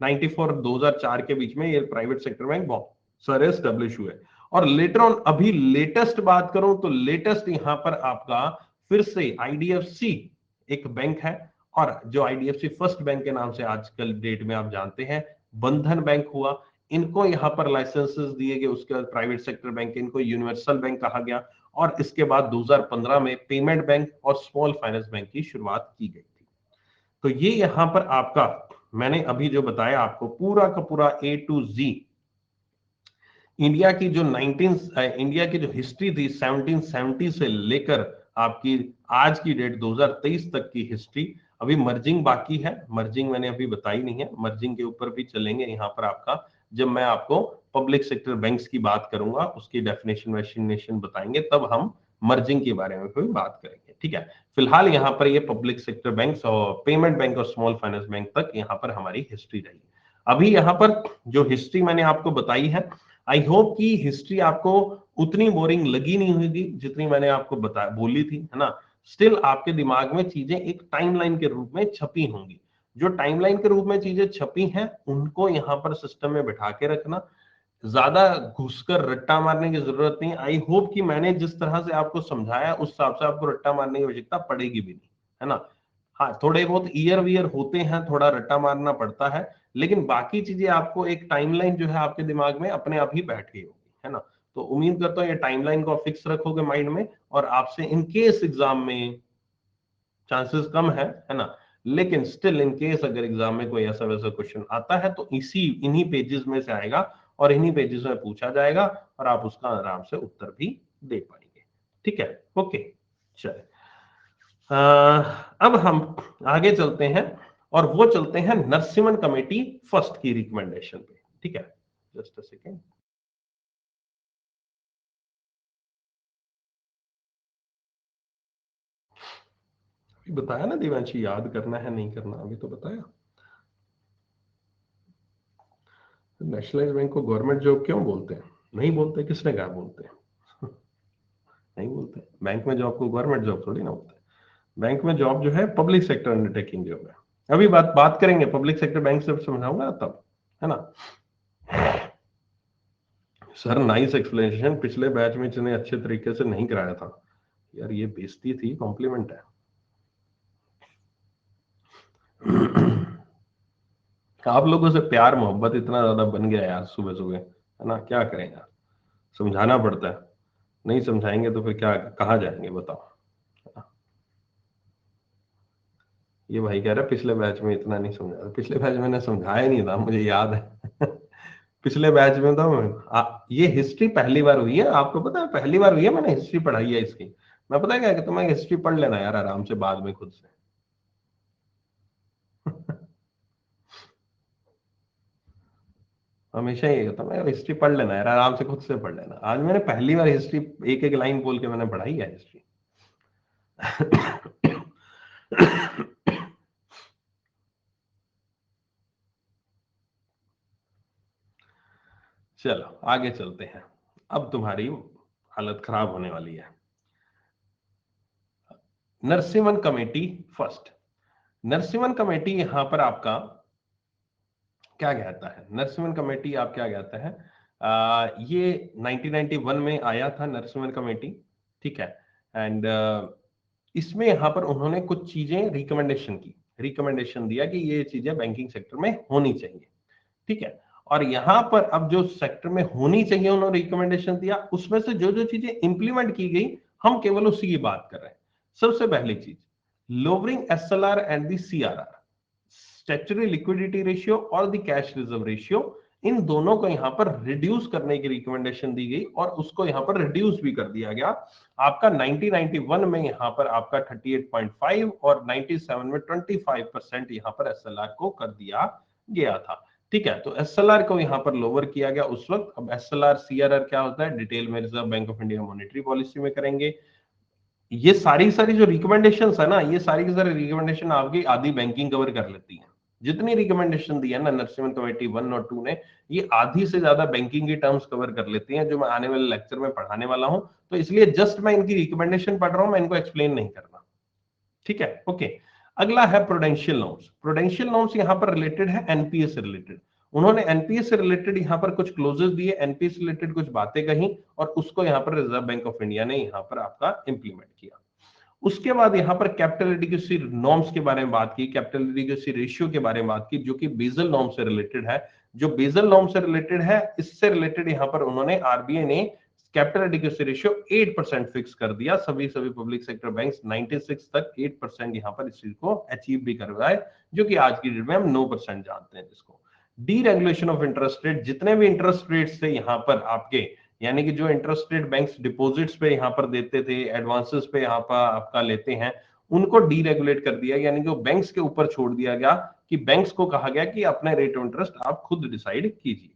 94 2004 के बीच में। ये प्राइवेट सेक्टर बैंक बहुत सारे एस्टेब्लिश हुए। और लेटर ऑन, अभी लेटेस्ट बात करूं तो लेटेस्ट यहां पर आपका फिर से आईडीएफसी एक बैंक है, और जो आईडीएफसी फर्स्ट बैंक के नाम से आजकल डेट में आप जानते हैं, बंधन बैंक हुआ, इनको यहां पर लाइसेंसेस दिए गए। उसके बाद प्राइवेट सेक्टर बैंक, इनको यूनिवर्सल बैंक कहा गया। और इसके बाद 2015 में पेमेंट बैंक और स्मॉल फाइनेंस बैंक की शुरुआत की गई थी। तो ये यहां पर आपका मैंने अभी जो बताया आपको पूरा का पूरा ए टू जी इंडिया की जो इंडिया की जो हिस्ट्री थी 1770 से लेकर आपकी आज की डेट 2023 तक की हिस्ट्री। अभी मर्जिंग बाकी है, मर्जिंग मैंने अभी बताई नहीं है, मर्जिंग के ऊपर भी चलेंगे यहाँ पर आपका, जब मैं आपको पब्लिक सेक्टर बैंक्स की बात करूंगा, उसकी डेफिनेशन वैक्सीनेशन बताएंगे, तब हम मर्जिंग के बारे में भी बात करेंगे। ठीक है, फिलहाल यहाँ पर ये पब्लिक सेक्टर बैंक्स और पेमेंट बैंक और स्मॉल फाइनेंस बैंक तक यहाँ पर हमारी हिस्ट्री रही। अभी यहाँ पर जो हिस्ट्री मैंने आपको बताई है, आई होप कि हिस्ट्री आपको उतनी बोरिंग लगी नहीं होगी जितनी मैंने आपको बोली थी, है ना। स्टिल आपके दिमाग में चीजें एक टाइमलाइन के रूप में छपी होंगी। जो टाइमलाइन के रूप में चीजें छपी हैं उनको यहाँ पर सिस्टम में बिठा के रखना, ज्यादा घुसकर रट्टा मारने की जरूरत नहीं। आई होप कि मैंने जिस तरह से आपको समझाया उस हिसाब से आपको रट्टा मारने की आवश्यकता पड़ेगी भी नहीं, है ना। हाँ, थोड़े बहुत ईयर वियर होते हैं, थोड़ा रट्टा मारना पड़ता है, लेकिन बाकी चीजें आपको एक टाइमलाइन जो है आपके दिमाग में अपने आप ही बैठ गई होगी, है ना। तो उम्मीद करता हूँ ये टाइमलाइन को फिक्स रखोगे माइंड में, और आपसे इन केस एग्जाम में चांसेस कम है ना, लेकिन स्टिल इन केस अगर एग्जाम में कोई ऐसा वैसा क्वेश्चन आता है तो इन्हीं पेजेस में से आएगा और इन्हीं पेजेस में पूछा जाएगा, और आप उसका आराम से उत्तर भी दे पाएंगे। ठीक है, ओके, चलिए अब हम आगे चलते हैं, और वो चलते हैं नरसिम्हन कमेटी फर्स्ट की रिकमेंडेशन पे। ठीक है, जस्ट अ सेकेंड। बताया ना दिवांशी, याद करना है नहीं करना, अभी तो बताया। नेशनलाइज बैंक को गवर्नमेंट जॉब क्यों बोलते हैं? नहीं बोलते, किसने कहा बोलते हैं? नहीं बोलते। बैंक में जॉब को गवर्नमेंट जॉब थोड़ी ना बोलते हैं। बैंक में जॉब जो है पब्लिक सेक्टर अंडरटेकिंग जॉब है। अभी बात बात करेंगे पब्लिक सेक्टर बैंक से, समझाऊंगा तब, है ना। सर नाइस एक्सप्लेनेशन, पिछले बैच में इतने अच्छे तरीके से नहीं कराया था यार, ये बेइज्जती थी, कॉम्प्लीमेंट है। आप लोगों से प्यार मोहब्बत इतना ज्यादा बन गया यार सुबह सुबह, है ना, क्या करें यार, समझाना पड़ता है। नहीं समझाएंगे तो फिर क्या, कहाँ जाएंगे बताओ। ये भाई कह रहा है पिछले बैच में इतना नहीं समझा, पिछले बैच में मैंने समझाया नहीं था, मुझे याद है। पिछले बैच में तो ये हिस्ट्री पहली बार हुई है, आपको पता है पहली बार हुई है मैंने हिस्ट्री पढ़ाई है इसकी। मैं पता है क्या कि तुम्हें हिस्ट्री पढ़ लेना यार आराम से बाद में खुद से। हमेशा ये होता है, हिस्ट्री पढ़ लेना यार आराम से खुद से पढ़ लेना। आज मैंने पहली बार हिस्ट्री एक एक लाइन बोल के मैंने पढ़ाई है हिस्ट्री। चलो आगे चलते हैं। अब तुम्हारी हालत खराब होने वाली है। Narasimhan committee first. Narasimhan committee यहां पर आपका क्या कहता है, नरसिम्हन कमेटी आप क्या कहता है, ये 1991 में आया था नरसिम्हन कमेटी, ठीक है। एंड इसमें यहां पर उन्होंने कुछ चीजें रिकमेंडेशन की, रिकमेंडेशन दिया कि ये चीजें बैंकिंग सेक्टर में होनी चाहिए, ठीक है। और यहां पर अब जो सेक्टर में होनी चाहिए उन्होंने रिकमेंडेशन दिया, उसमें से जो जो चीजें इंप्लीमेंट की गई हम केवल उसी की बात कर रहे हैं। सबसे पहली चीज, lowering SLR and the CRR, statutory liquidity ratio और द कैश रिजर्व रेशियो, इन दोनों को यहां पर रिड्यूस करने की रिकमेंडेशन दी गई और उसको यहां पर रिड्यूस भी कर दिया गया। आपका 1991 में यहां पर आपका 38.5 और 97 में 25% यहां पर एसएलआर को कर दिया गया था, ठीक है। तो एसएलआर को यहां पर लोअर किया गया उस वक्त। अब एसएलआर सीआरआर क्या होता है, डिटेल में reserve Bank of India monetary policy में करेंगे। ये सारी सारी जो रिकमेंडेशंस है ना, ये सारी की सारी रिकमेंडेशन आपकी आधी बैंकिंग कवर कर लेती है। जितनी रिकमेंडेशन दी है ना नरसिम्हन कमेटी 1 और 2 ने, ये आधी से ज्यादा बैंकिंग की टर्म्स कवर कर लेती हैं, जो मैं आने वाले लेक्चर में पढ़ाने वाला हूं। तो इसलिए जस्ट मैं इनकी रिकमेंडेशन पढ़ रहा हूं, मैं इनको एक्सप्लेन नहीं कर रहा, ठीक है, ओके। अगला है प्रूडेंशियल नॉर्म्स। प्रूडेंशियल नॉर्म्स यहां पर रिलेटेड है एनपीए से रिलेटेड। उन्होंने एनपीए से रिलेटेड यहां पर कुछ क्लोजेस दिए, एनपीए से रिलेटेड कुछ बातें कही और उसको यहां पर रिजर्व बैंक ऑफ इंडिया ने यहां पर आपका इंप्लीमेंट किया। उसके बाद यहां पर कैपिटल एडिक्वेसी नॉर्म्स के बारे में बात की, कैपिटल एडिक्वेसी रेशियो के बारे में बात की, जो कि बेसल नॉर्म से रिलेटेड है। जो बेसल नॉर्म से रिलेटेड है, इससे रिलेटेड यहां पर उन्होंने आरबीआई ने कैपिटल एडिक्वेसी रेशियो 8% फिक्स कर दिया। सभी सभी पब्लिक सेक्टर बैंक्स 96 तक 8% यहां पर इस चीज को अचीव भी कर रहा है, जो कि आज की डेट में हम 9% जानते हैं जिसको। डीरेगुलेशन ऑफ इंटरेस्ट रेट, जितने भी इंटरेस्ट रेट्स थे यहां पर आपके, यानी कि जो इंटरेस्ट रेट बैंक्स डिपॉजिट्स पे यहाँ पर देते थे, एडवांसेस पे यहाँ पर आपका लेते हैं, उनको डीरेगुलेट कर दिया, यानी कि बैंक्स के ऊपर छोड़ दिया गया कि बैंक्स को कहा गया कि अपने रेट ऑफ इंटरेस्ट आप खुद डिसाइड कीजिए।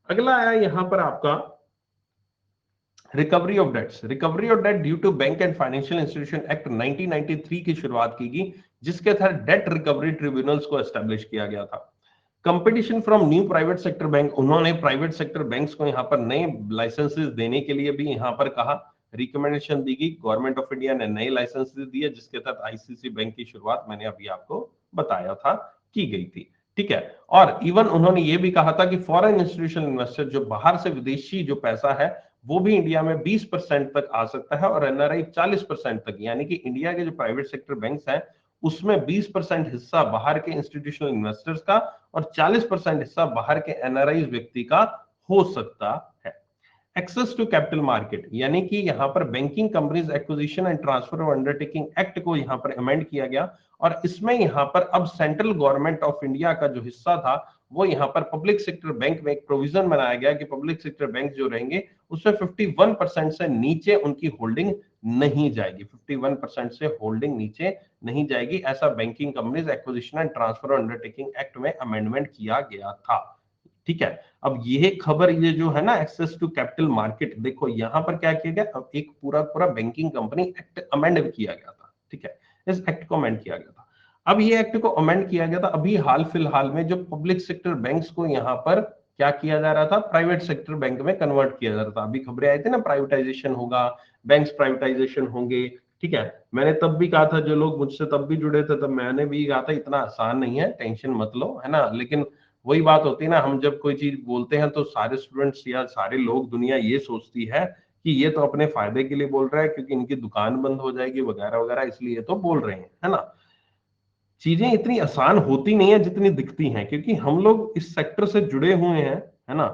अगला आया यहाँ पर आपका recovery of debts. Recovery of debt due to bank and financial institution act 1993 की शुरुआत की गई, जिसके तहत डेट रिकवरी ट्रिब्यूनल्स को एस्टेब्लिश किया गया था। Competition from new private sector bank, उन्होंने प्राइवेट सेक्टर बैंक्स को यहाँ पर नए लाइसेंसेस देने के लिए भी यहाँ पर कहा, रिकमेंडेशन दी गई। गवर्नमेंट ऑफ इंडिया ने नए लाइसेंसेस दिए, जिसके तहत आईसीसी बैंक की शुरुआत मैंने अभी आपको बताया था की गई थी, ठीक है। और इवन उन्होंने ये भी कहा था कि फॉरेन इंस्टीट्यूशनल इन्वेस्टर, जो बाहर से विदेशी जो पैसा है, वो भी इंडिया में 20% तक आ सकता है और एनआरआई 40% तक, यानी कि इंडिया के जो प्राइवेट सेक्टर बैंक्स हैं उसमें 20% हिस्सा बाहर के इंस्टीट्यूशनल इन्वेस्टर्स का और 40% हिस्सा बाहर के एनआरआई व्यक्ति का हो सकता है। एक्सेस टू कैपिटल मार्केट, यानी कि यहां पर banking companies acquisition and transfer of undertaking act को यहां पर अमेंड किया गया और इसमें यहां पर अब सेंट्रल गवर्नमेंट ऑफ इंडिया का जो हिस्सा था, वो यहां पर पब्लिक सेक्टर बैंक में एक प्रोविजन बनाया गया कि पब्लिक सेक्टर बैंक जो रहेंगे उसमें 51% से नीचे उनकी होल्डिंग नहीं जाएगी, 51% से होल्डिंग नीचे नहीं जाएगी। ऐसा banking companies acquisition and transfer undertaking act में अमेंडमेंट किया गया था, ठीक है। अब ये खबर, ये जो है ना एक्सेस टू कैपिटल मार्केट, देखो यहां पर क्या किया गया, अब एक पूरा पूरा बैंकिंग कंपनी एक्ट अमेंड किया गया था, ठीक है। इस एक्ट को अमेंड किया गया था। अब ये एक्ट को अमेंड किया गया था अभी हाल फिलहाल में, जो पब्लिक सेक्टर बैंक्स को यहां पर क्या किया जा रहा था, प्राइवेट सेक्टर बैंक में कन्वर्ट किया जा रहा था। अभी खबरें आई थी ना, प्राइवेटाइजेशन होगा, बैंक्स प्राइवेटाइजेशन होंगे, ठीक है। मैंने तब भी कहा था, जो लोग मुझसे तब भी जुड़े थे, तब मैंने भी कहा था इतना आसान नहीं है, टेंशन मत लो, है ना। लेकिन वही बात होती है ना, हम जब कोई चीज बोलते हैं तो सारे स्टूडेंट्स या सारे लोग, दुनिया ये सोचती है कि ये तो अपने फायदे के लिए बोल रहा है, क्योंकि इनकी दुकान बंद हो जाएगी वगैरह वगैरह, इसलिए तो बोल रहे हैं, है ना। चीजें इतनी आसान होती नहीं है जितनी दिखती हैं, क्योंकि हम लोग इस सेक्टर से जुड़े हुए हैं, है ना।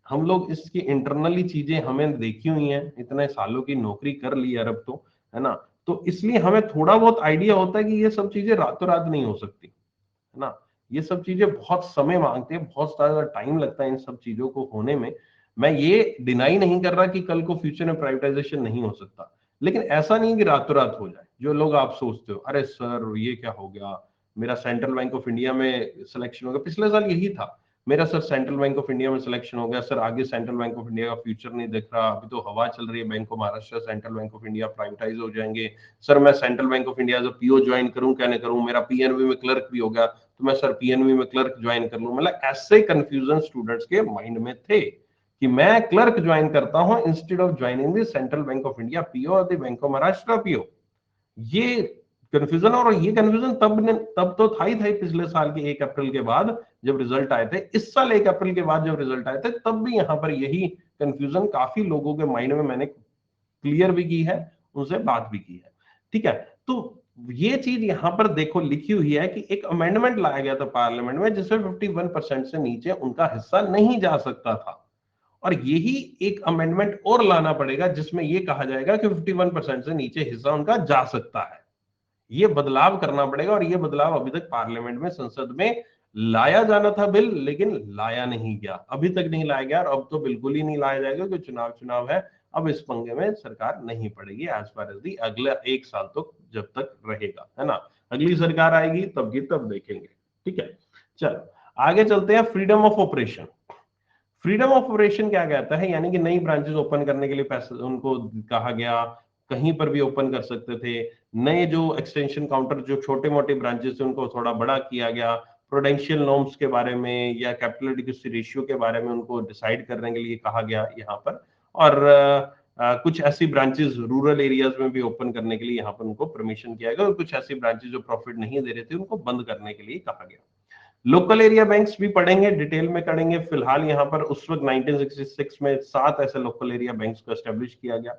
हम लोग इसकी इंटरनली चीजें हमें देखी हुई हैं, इतने सालों की नौकरी कर ली अरब, तो है ना। तो इसलिए हमें थोड़ा बहुत आइडिया होता है कि ये सब चीजें रातों रात नहीं हो सकती, है ना। ये सब चीजें बहुत समय मांगती है, बहुत ज्यादा टाइम लगता है इन सब चीजों को होने में। मैं ये डिनाई नहीं कर रहा कि कल को फ्यूचर में प्राइवेटाइजेशन नहीं हो सकता, लेकिन ऐसा नहीं कि रातों रात हो जाए। जो लोग आप सोचते हो, अरे सर ये क्या हो गया, मेरा सेंट्रल बैंक ऑफ इंडिया में सिलेक्शन हो गया, पिछले साल यही था मेरा, sir central bank of India में सिलेक्शन हो गया, सर आगे सेंट्रल बैंक ऑफ इंडिया का फ्यूचर नहीं दिख रहा, अभी तो हवा चल रही है, bank of Maharashtra, central bank of India privatise हो जाएंगे, सर मैं सेंट्रल बैंक ऑफ इंडिया जो पीओ ज्वाइन करूं क्या नहीं करूं, मेरा पीएनबी में क्लर्क भी हो गया, तो मैं सर पीएनबी में क्लर्क ज्वाइन कर लूं। मतलब ऐसे कंफ्यूजन स्टूडेंट्स के माइंड में थे कि मैं क्लर्क ज्वाइन करता हूं instead of joining the central bank of India PO और the bank of Maharashtra PO. ये कंफ्यूजन, और ये कंफ्यूजन तब तो था ही पिछले साल के 1 अप्रैल के बाद जब रिजल्ट आए थे। इस साल 1 अप्रैल के बाद जब रिजल्ट आए थे, तब भी यहाँ पर यही कंफ्यूजन काफी लोगों के माइंड में मैंने क्लियर भी की है, उनसे बात भी की है, ठीक है। तो ये चीज यहाँ पर देखो लिखी हुई है कि एक अमेंडमेंट लाया गया था पार्लियामेंट में, जिसमें 51% से नीचे उनका हिस्सा नहीं जा सकता था, और यही एक अमेंडमेंट और लाना पड़ेगा जिसमें यह कहा जाएगा कि 51% से नीचे हिस्सा उनका जा सकता है। ये बदलाव करना पड़ेगा, और ये बदलाव अभी तक पार्लियामेंट में, संसद में लाया जाना था बिल, लेकिन लाया नहीं गया, अभी तक नहीं लाया गया, और अब तो बिल्कुल ही नहीं लाया जाएगा क्योंकि चुनाव है। अब इस पंगे में सरकार नहीं पड़ेगी एज फार एज दी अगला 1 साल तो जब तक रहेगा, है ना। अगली सरकार आएगी तब की तब देखेंगे, ठीक है। चलो आगे चलते हैं। Freedom of operation. Freedom of operation क्या कहता है, यानी कि नई ब्रांचेस ओपन करने के लिए पैसे उनको कहा गया, कहीं पर भी ओपन कर सकते थे। नए जो एक्सटेंशन काउंटर, जो छोटे मोटे ब्रांचेस थे, उनको थोड़ा बड़ा किया गया। प्रोडेंशियल नॉर्म्स के बारे में या कैपिटल एडिक्वेसी रेशियो के बारे में उनको डिसाइड करने के लिए कहा गया यहाँ पर। और कुछ ऐसी ब्रांचेस रूरल एरियाज में भी ओपन करने के लिए यहाँ पर उनको परमिशन किया गया, और कुछ ऐसी ब्रांचेस जो प्रॉफिट नहीं दे रहे थे उनको बंद करने के लिए कहा गया। लोकल एरिया बैंक्स भी पढ़ेंगे, डिटेल में करेंगे। फिलहाल यहाँ पर उस वक्त 1966 में 7 ऐसे लोकल एरिया बैंक्स को एस्टेब्लिश किया गया।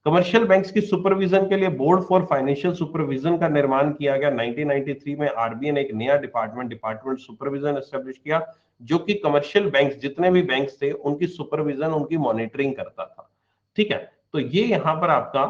कमर्शियल बैंक्स की सुपरविजन के लिए बोर्ड फॉर फाइनेंशियल सुपरविजन का निर्माण किया गया। 1993 में आरबीआई ने एक नया डिपार्टमेंट सुपरविजन एस्टेब्लिश किया, जो कि कमर्शियल बैंक्स, जितने भी बैंक्स थे उनकी सुपरविजन, उनकी मॉनिटरिंग करता था, ठीक है। तो ये यहाँ पर आपका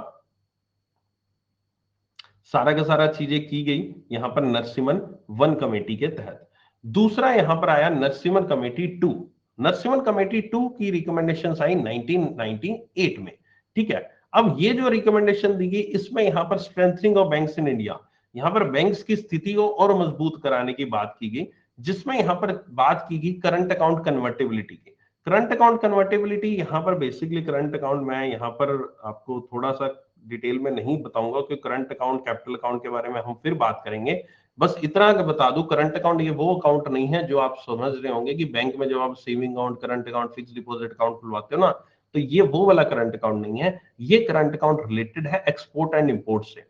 सारा का सारा चीजें की गई यहाँ पर नरसिम्हन वन कमेटी के तहत। दूसरा यहाँ पर आया नरसिम्हन कमेटी 2। नरसिम्हन कमेटी 2 की रिकमेंडेशन आई 1998 में, ठीक है। अब ये जो रिकमेंडेशन दी गई, इसमें यहाँ पर strengthening of banks in India, यहाँ पर बैंक्स की स्थिति को और मजबूत कराने की बात की गई, जिसमें यहाँ पर बात की गई करंट अकाउंट कन्वर्टेबिलिटी की। करंट अकाउंट कन्वर्टेबिलिटी, यहाँ पर बेसिकली करंट अकाउंट, मैं यहाँ पर आपको थोड़ा सा डिटेल में नहीं बताऊंगा कि करंट अकाउंट कैपिटल अकाउंट के बारे में हम फिर बात करेंगे। बस इतना बता दूं, करंट अकाउंट ये वो अकाउंट नहीं है जो आप समझ रहे होंगे कि बैंक में जब आप saving account, current account, fix deposit account खुलवाते हो ना, तो ये वो वाला करंट अकाउंट नहीं है। ये करंट अकाउंट रिलेटेड है एक्सपोर्ट एंड इंपोर्ट से।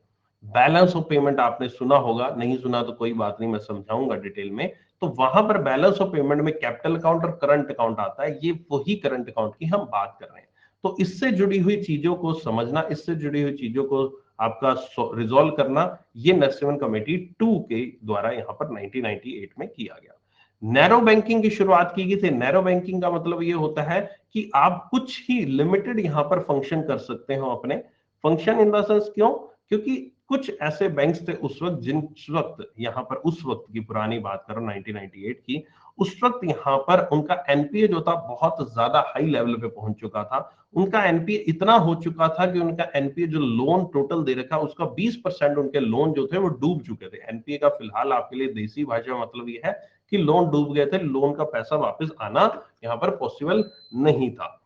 बैलेंस ऑफ पेमेंट आपने सुना होगा, नहीं सुना तो कोई बात नहीं, मैं समझाऊंगा डिटेल में। तो वहां पर बैलेंस ऑफ पेमेंट में कैपिटल अकाउंट और करंट अकाउंट आता है, ये वही करंट अकाउंट की हम बात कर रहे हैं। तो इससे जुड़ी हुई चीजों को समझना, इससे जुड़ी हुई चीजों को आपका रिजॉल्व करना, ये नरसिम्हन कमेटी 2 के द्वारा यहाँ पर 1998 में किया गया। नैरो बैंकिंग की शुरुआत की गई थी। नैरो बैंकिंग का मतलब ये होता है कि आप कुछ ही लिमिटेड यहाँ पर फंक्शन कर सकते हो अपने। फंक्शन इन द सेंस, क्यों? क्योंकि कुछ ऐसे बैंक्स थे उस वक्त, जिस वक्त यहाँ पर, उस वक्त की पुरानी बात करो 1998 की, उस वक्त यहाँ पर उनका एनपीए जो था बहुत ज्यादा हाई लेवल पे पहुंच चुका था। उनका एनपीए इतना हो चुका था कि उनका एनपीए जो लोन टोटल दे रखा, उसका 20% उनके लोन जो थे वो डूब चुके थे। एनपीए का फिलहाल आपके लिए देसी भाषा मतलब ये है कि लोन डूब गए थे, लोन का पैसा वापस आना यहाँ पर पॉसिबल नहीं था,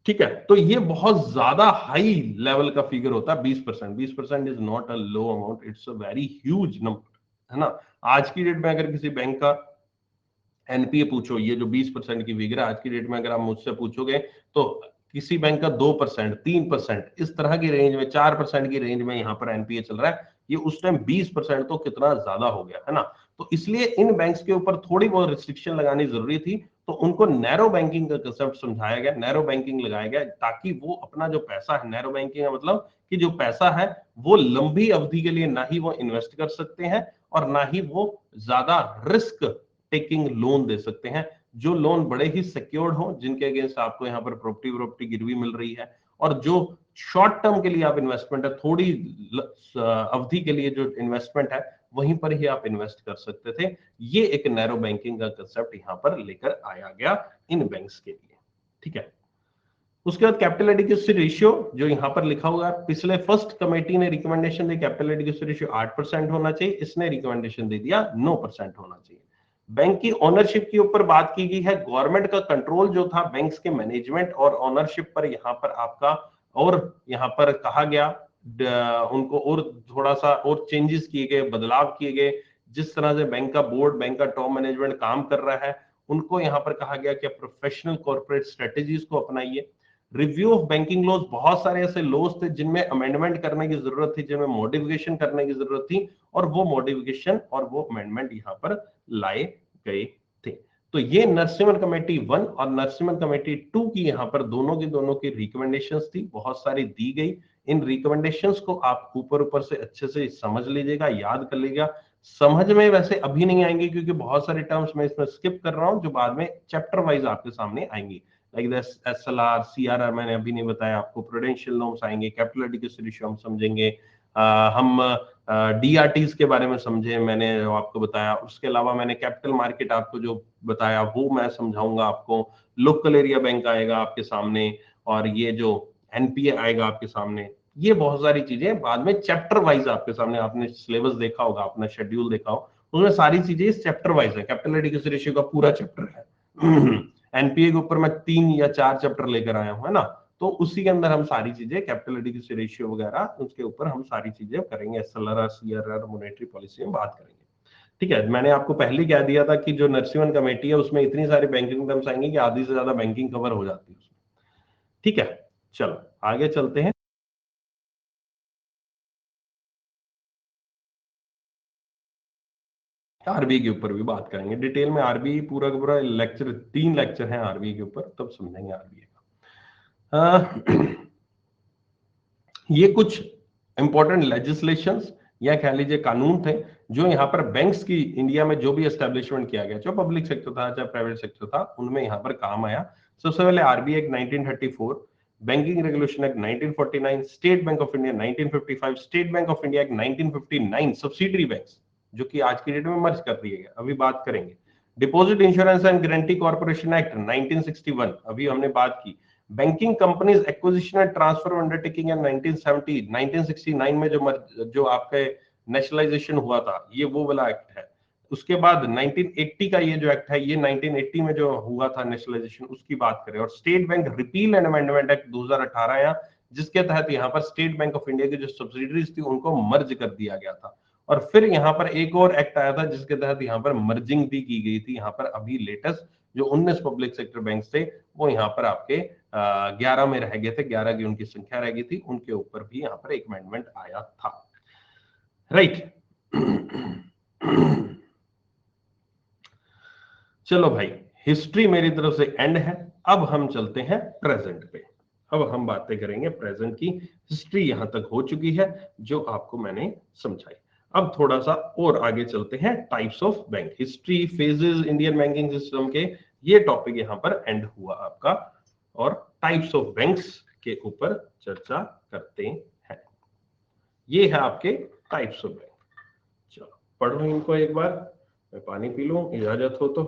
ठीक है। तो ये बहुत ज्यादा हाई लेवल का फिगर होता है 20%। 20% is not a low amount, it's a very huge number, है ना। आज की डेट में अगर किसी बैंक का एनपीए पूछो, ये जो 20% की फिगर है आज की डेट में, अगर आप मुझसे पूछोगे तो किसी बैंक का 2%, 3%, इस तरह की रेंज में, 4% की रेंज में यहाँ पर एनपीए चल रहा है। ये उस टाइम 20% तो कितना ज्यादा हो गया है ना। तो इसलिए इन बैंक्स के ऊपर थोड़ी बहुत रिस्ट्रिक्शन लगानी जरूरी थी, तो उनको नैरो बैंकिंग का कंसेप्ट समझाया गया, नैरो बैंकिंग लगाया गया, ताकि वो अपना जो पैसा है, नैरो बैंकिंग का मतलब कि जो पैसा है वो लंबी अवधि के लिए ना ही वो इन्वेस्ट कर सकते हैं और ना ही वो ज्यादा रिस्क टेकिंग लोन दे सकते हैं, जो लोन बड़े ही सिक्योर्ड हो, जिनके अगेंस्ट आपको यहाँ पर प्रॉपर्टी गिरवी मिल रही है, और जो शॉर्ट टर्म के लिए आप इन्वेस्टमेंट है, थोड़ी अवधि के लिए जो इन्वेस्टमेंट है वहीं पर ही आप इन्वेस्ट कर सकते थे। ये एक नैरो बैंकिंग का कंसेप्ट यहाँ पर लेकर आया गया इन बैंक्स के लिए। ठीक है, उसके बाद कैपिटल एडिक्वेसी रेशियो जो यहाँ पर लिखा हुआ है, पिछले फर्स्ट कमेटी ने रिकमेंडेशन दी कैपिटल एडिक्वेसी रेशियो 8% होना चाहिए, इसने रिकमेंडेशन दे दिया 9% होना चाहिए। बैंक की ओनरशिप के ऊपर बात की गई है, गवर्नमेंट का कंट्रोल जो था बैंक्स के मैनेजमेंट और ओनरशिप पर, यहाँ पर आपका, और यहाँ पर कहा गया उनको और थोड़ा सा और चेंजेस किए गए, बदलाव किए गए, जिस तरह से बैंक का बोर्ड, बैंक का टॉप मैनेजमेंट काम कर रहा है, उनको यहाँ पर कहा गया कि प्रोफेशनल कॉर्पोरेट स्ट्रेटेजीज को अपनाइए। रिव्यू ऑफ बैंकिंग लॉज, बहुत सारे ऐसे लॉज थे जिनमें अमेंडमेंट करने की जरूरत थी, जिनमें मॉडिफिकेशन करने की जरूरत थी, और वो मॉडिफिकेशन और वो अमेंडमेंट यहाँ पर लाए गए थे। तो ये नरसिम्हन कमेटी 1 और नरसिम्हन कमेटी 2 की यहाँ पर दोनों की रिकमेंडेशंस थी, बहुत सारी दी गई। इन रिकमेंडेशंस को आप ऊपर ऊपर से अच्छे से समझ लीजिएगा, याद कर लीजिएगा। समझ में वैसे अभी नहीं आएंगे क्योंकि बहुत सारे टर्म्स मैं इसमें स्किप कर रहा हूं, जो बाद में चैप्टर वाइज आपके सामने आएंगी, लाइक दिस एसएलआर, सीआरआर मैंने अभी नहीं बताया आपको, प्रूडेंशियल नॉर्म्स आएंगे, कैपिटल एडिक्वेसी रेशियो हम समझेंगे, हम डीआरटीज के बारे में समझे, मैंने आपको बताया। उसके अलावा मैंने कैपिटल मार्केट आपको जो बताया वो मैं समझाऊंगा आपको। लोकल एरिया बैंक आएगा आपके सामने, और ये जो एनपीए आएगा आपके सामने। ये बहुत सारी चीजें बाद में चैप्टर वाइज आपके सामने, आपने सिलेबस देखा होगा, अपना शेड्यूल देखा हो, उसमें सारी चीजें इस चैप्टर वाइज है। कैपिटल एडिक्वेसी रेशियो का पूरा चैप्टर है। एनपीए के ऊपर मैं 3 या 4 चैप्टर लेकर आया हूं, है ना। तो उसी के अंदर हम सारी चीजें, कैपिटल एडिक्वेसी रेशियो वगैरह, उसके ऊपर हम सारी चीजें करेंगे, एसएलआर, सीआरआर, मॉनेटरी पॉलिसी में बात करेंगे। ठीक है, मैंने आपको पहले कह दिया था कि जो नरसिम्हन कमेटी है उसमें इतनी सारी बैंकिंग टर्म्स आएंगी कि आधी से ज्यादा बैंकिंग कवर हो जाती है उसमें। ठीक है, चलो आगे चलते हैं। आरबीआई के ऊपर भी बात करेंगे डिटेल में। आरबीआई पूरा का पूरा लेक्चर, 3 लेक्चर हैं आरबीआई के ऊपर, तब समझेंगे आरबीआई का। ये कुछ इंपॉर्टेंट लेजिस्लेशंस या कह लीजिए कानून थे, जो यहाँ पर बैंक्स की इंडिया में जो भी एस्टेब्लिशमेंट किया गया, चाहे पब्लिक सेक्टर था चाहे प्राइवेट सेक्टर था, उनमें यहाँ पर काम आया। सबसे पहले RBI act 1934, banking regulation act 1949, state bank of India 1955, state bank of India act 1959, subsidiary banks जो कि आज की डेट में मर्ज कर दिए गए, अभी बात करेंगे। Deposit insurance and guarantee corporation act 1961, अभी हमने बात की। Banking companies acquisition and transfer undertaking इन 1970, 1969 में जो आपके नेशनलाइजेशन हुआ था, ये वो वाला एक्ट है। उसके बाद 1980 का ये जो एक्ट है, ये 1980 में जो हुआ था नेशनलाइजेशन, उसकी बात करें। और state bank repeal and amendment act 2018 आया, जिसके तहत यहाँ पर स्टेट बैंक ऑफ इंडिया की जो सब्सिडरीज थी उनको मर्ज कर दिया गया था। और फिर यहाँ पर एक और एक्ट आया था जिसके तहत यहाँ पर मर्जिंग भी की गई थी। यहाँ पर अभी लेटेस्ट जो 19 पब्लिक सेक्टर बैंक थे, वो यहाँ पर आपके 11 में रह गए थे, 11 की उनकी संख्या रह गई थी, उनके ऊपर भी यहाँ पर एक अमेंडमेंट आया था। राइट। चलो भाई, हिस्ट्री मेरी तरफ से एंड है। अब हम चलते हैं प्रेजेंट पे। अब हम बातें करेंगे प्रेजेंट की। हिस्ट्री यहां तक हो चुकी है जो आपको मैंने समझाई। अब थोड़ा सा और आगे चलते हैं, types of bank, history, phases Indian banking system के, ये टॉपिक यहां पर एंड हुआ आपका, और टाइप्स ऑफ बैंक्स के ऊपर चर्चा करते हैं। ये है आपके टाइप्स ऑफ बैंक। चलो पढ़ो इनको एक बार, मैं पानी पी लूं, इजाजत हो तो।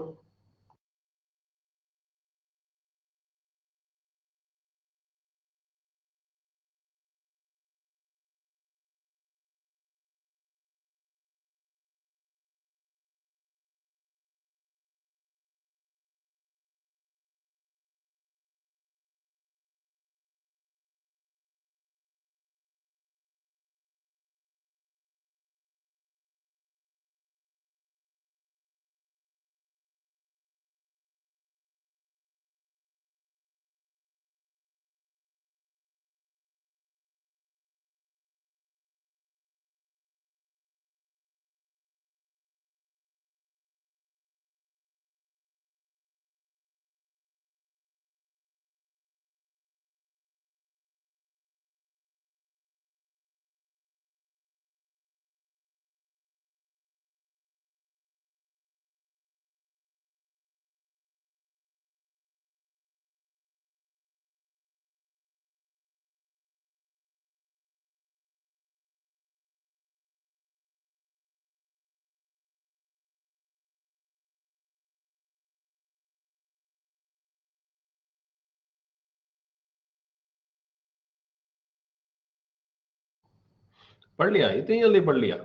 पढ़ लिया, इतनी जल्दी पढ़ लिया,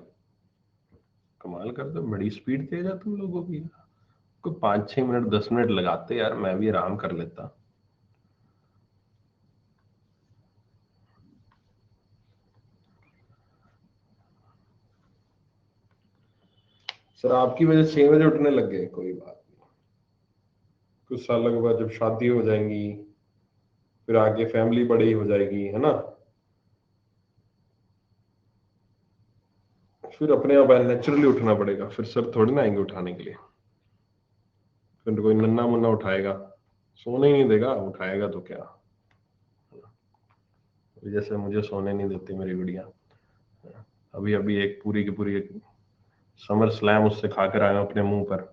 कमाल कर दो, बड़ी स्पीड तेज है तुम लोगों की। कोई 5-6 मिनट 10 मिनट लगाते यार, मैं भी आराम कर लेता। सर आपकी वजह से 6 बजे उठने लग गए, कोई बात नहीं, कुछ सालों के बाद जब शादी हो जाएंगी, फिर आगे फैमिली बड़ी हो जाएगी, है ना, फिर अपने आप नेचुरली उठना पड़ेगा, फिर सर थोड़ी ना आएंगे उठाने के लिए, फिर कोई नन्ना मुन्ना उठाएगा, सोने ही नहीं देगा, उठाएगा तो क्या। जैसे मुझे सोने नहीं देती मेरी गुड़िया, अभी अभी एक पूरी की पूरी एक समर स्लैम उससे खाकर आया अपने मुंह पर।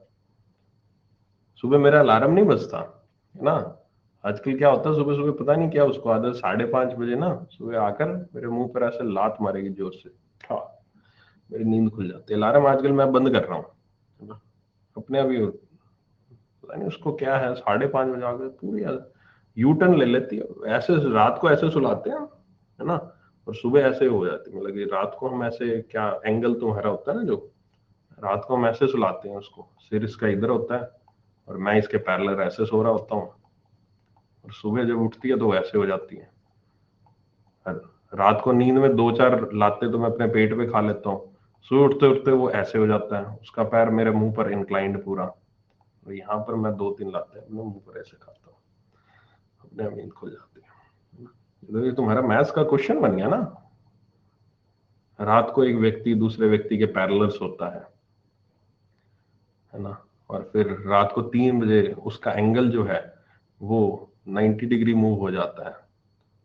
सुबह मेरा अलार्म नहीं बजता है ना, आजकल क्या होता है सुबह सुबह पता नहीं क्या उसको आदत, 5:30 बजे ना सुबह आकर मेरे मुंह पर ऐसे लात मारेगी जोर से, हाँ, मेरी नींद खुल जाती है। अलार्म आजकल मैं बंद कर रहा हूँ, है ना, अपने अभी पता नहीं उसको क्या है, 5:30 बजे आकर पूरी यू टर्न ले लेती है, ऐसे रात को ऐसे सुलाते हैं, है ना, और सुबह ऐसे हो जाती है, मतलब कि रात को हम ऐसे, क्या एंगल तुम्हारा होता है ना, जो रात को हम ऐसे सुलाते हैं उसको, सिर इसका इधर होता है और मैं इसके पैरेलल ऐसे सो रहा होता हूँ, और सुबह जब उठती है तो वैसे हो जाती है। रात को नींद में 2-4 लाते तो मैं अपने पेट पे खा लेता हूँ, सुबह उठते उठते वो ऐसे हो जाता है, उसका पैर मेरे मुंह पर इंक्लाइंड पूरा, और यहाँ पर मैं 2-3 लाते अपने मुंह पर ऐसे खाता हूँ, अपने आप नींद खुल जाती है। तो ये तुम्हारा मैथ्स का क्वेश्चन बन गया ना, रात को एक व्यक्ति दूसरे व्यक्ति के पैरेलल सोता है ना, और फिर रात को 3 बजे उसका एंगल जो है वो 90 डिग्री मूव हो जाता है,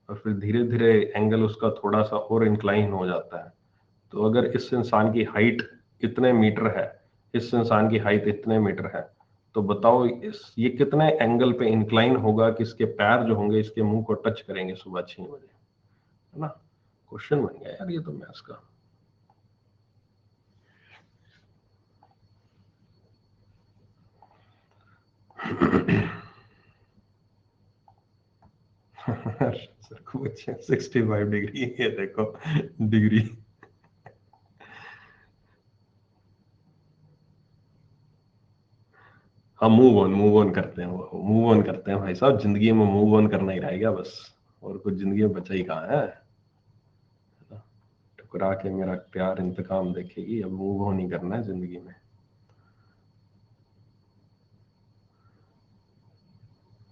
और फिर धीरे धीरे एंगल उसका थोड़ा सा और इंक्लाइन हो जाता है। तो अगर इस इंसान की हाइट इतने मीटर है, इस इंसान की हाइट इतने मीटर है, तो बताओ ये कितने एंगल पे इंक्लाइन होगा कि इसके पैर जो होंगे इसके मुंह को टच करेंगे सुबह 6 बजे, है ना। क्वेश्चन बन गया यार ये तो मैथ्स का। सर को 65 डिग्री, ये देखो डिग्री। हम मूव ऑन करते हैं, वो मूव ऑन करते हैं भाई साहब, जिंदगी में मूव ऑन करना ही रह गया बस, और कुछ जिंदगी में बचा ही कहाँ है। ठुकरा के मेरा प्यार इंतकाम देखेगी, अब मूव ऑन ही करना है जिंदगी में।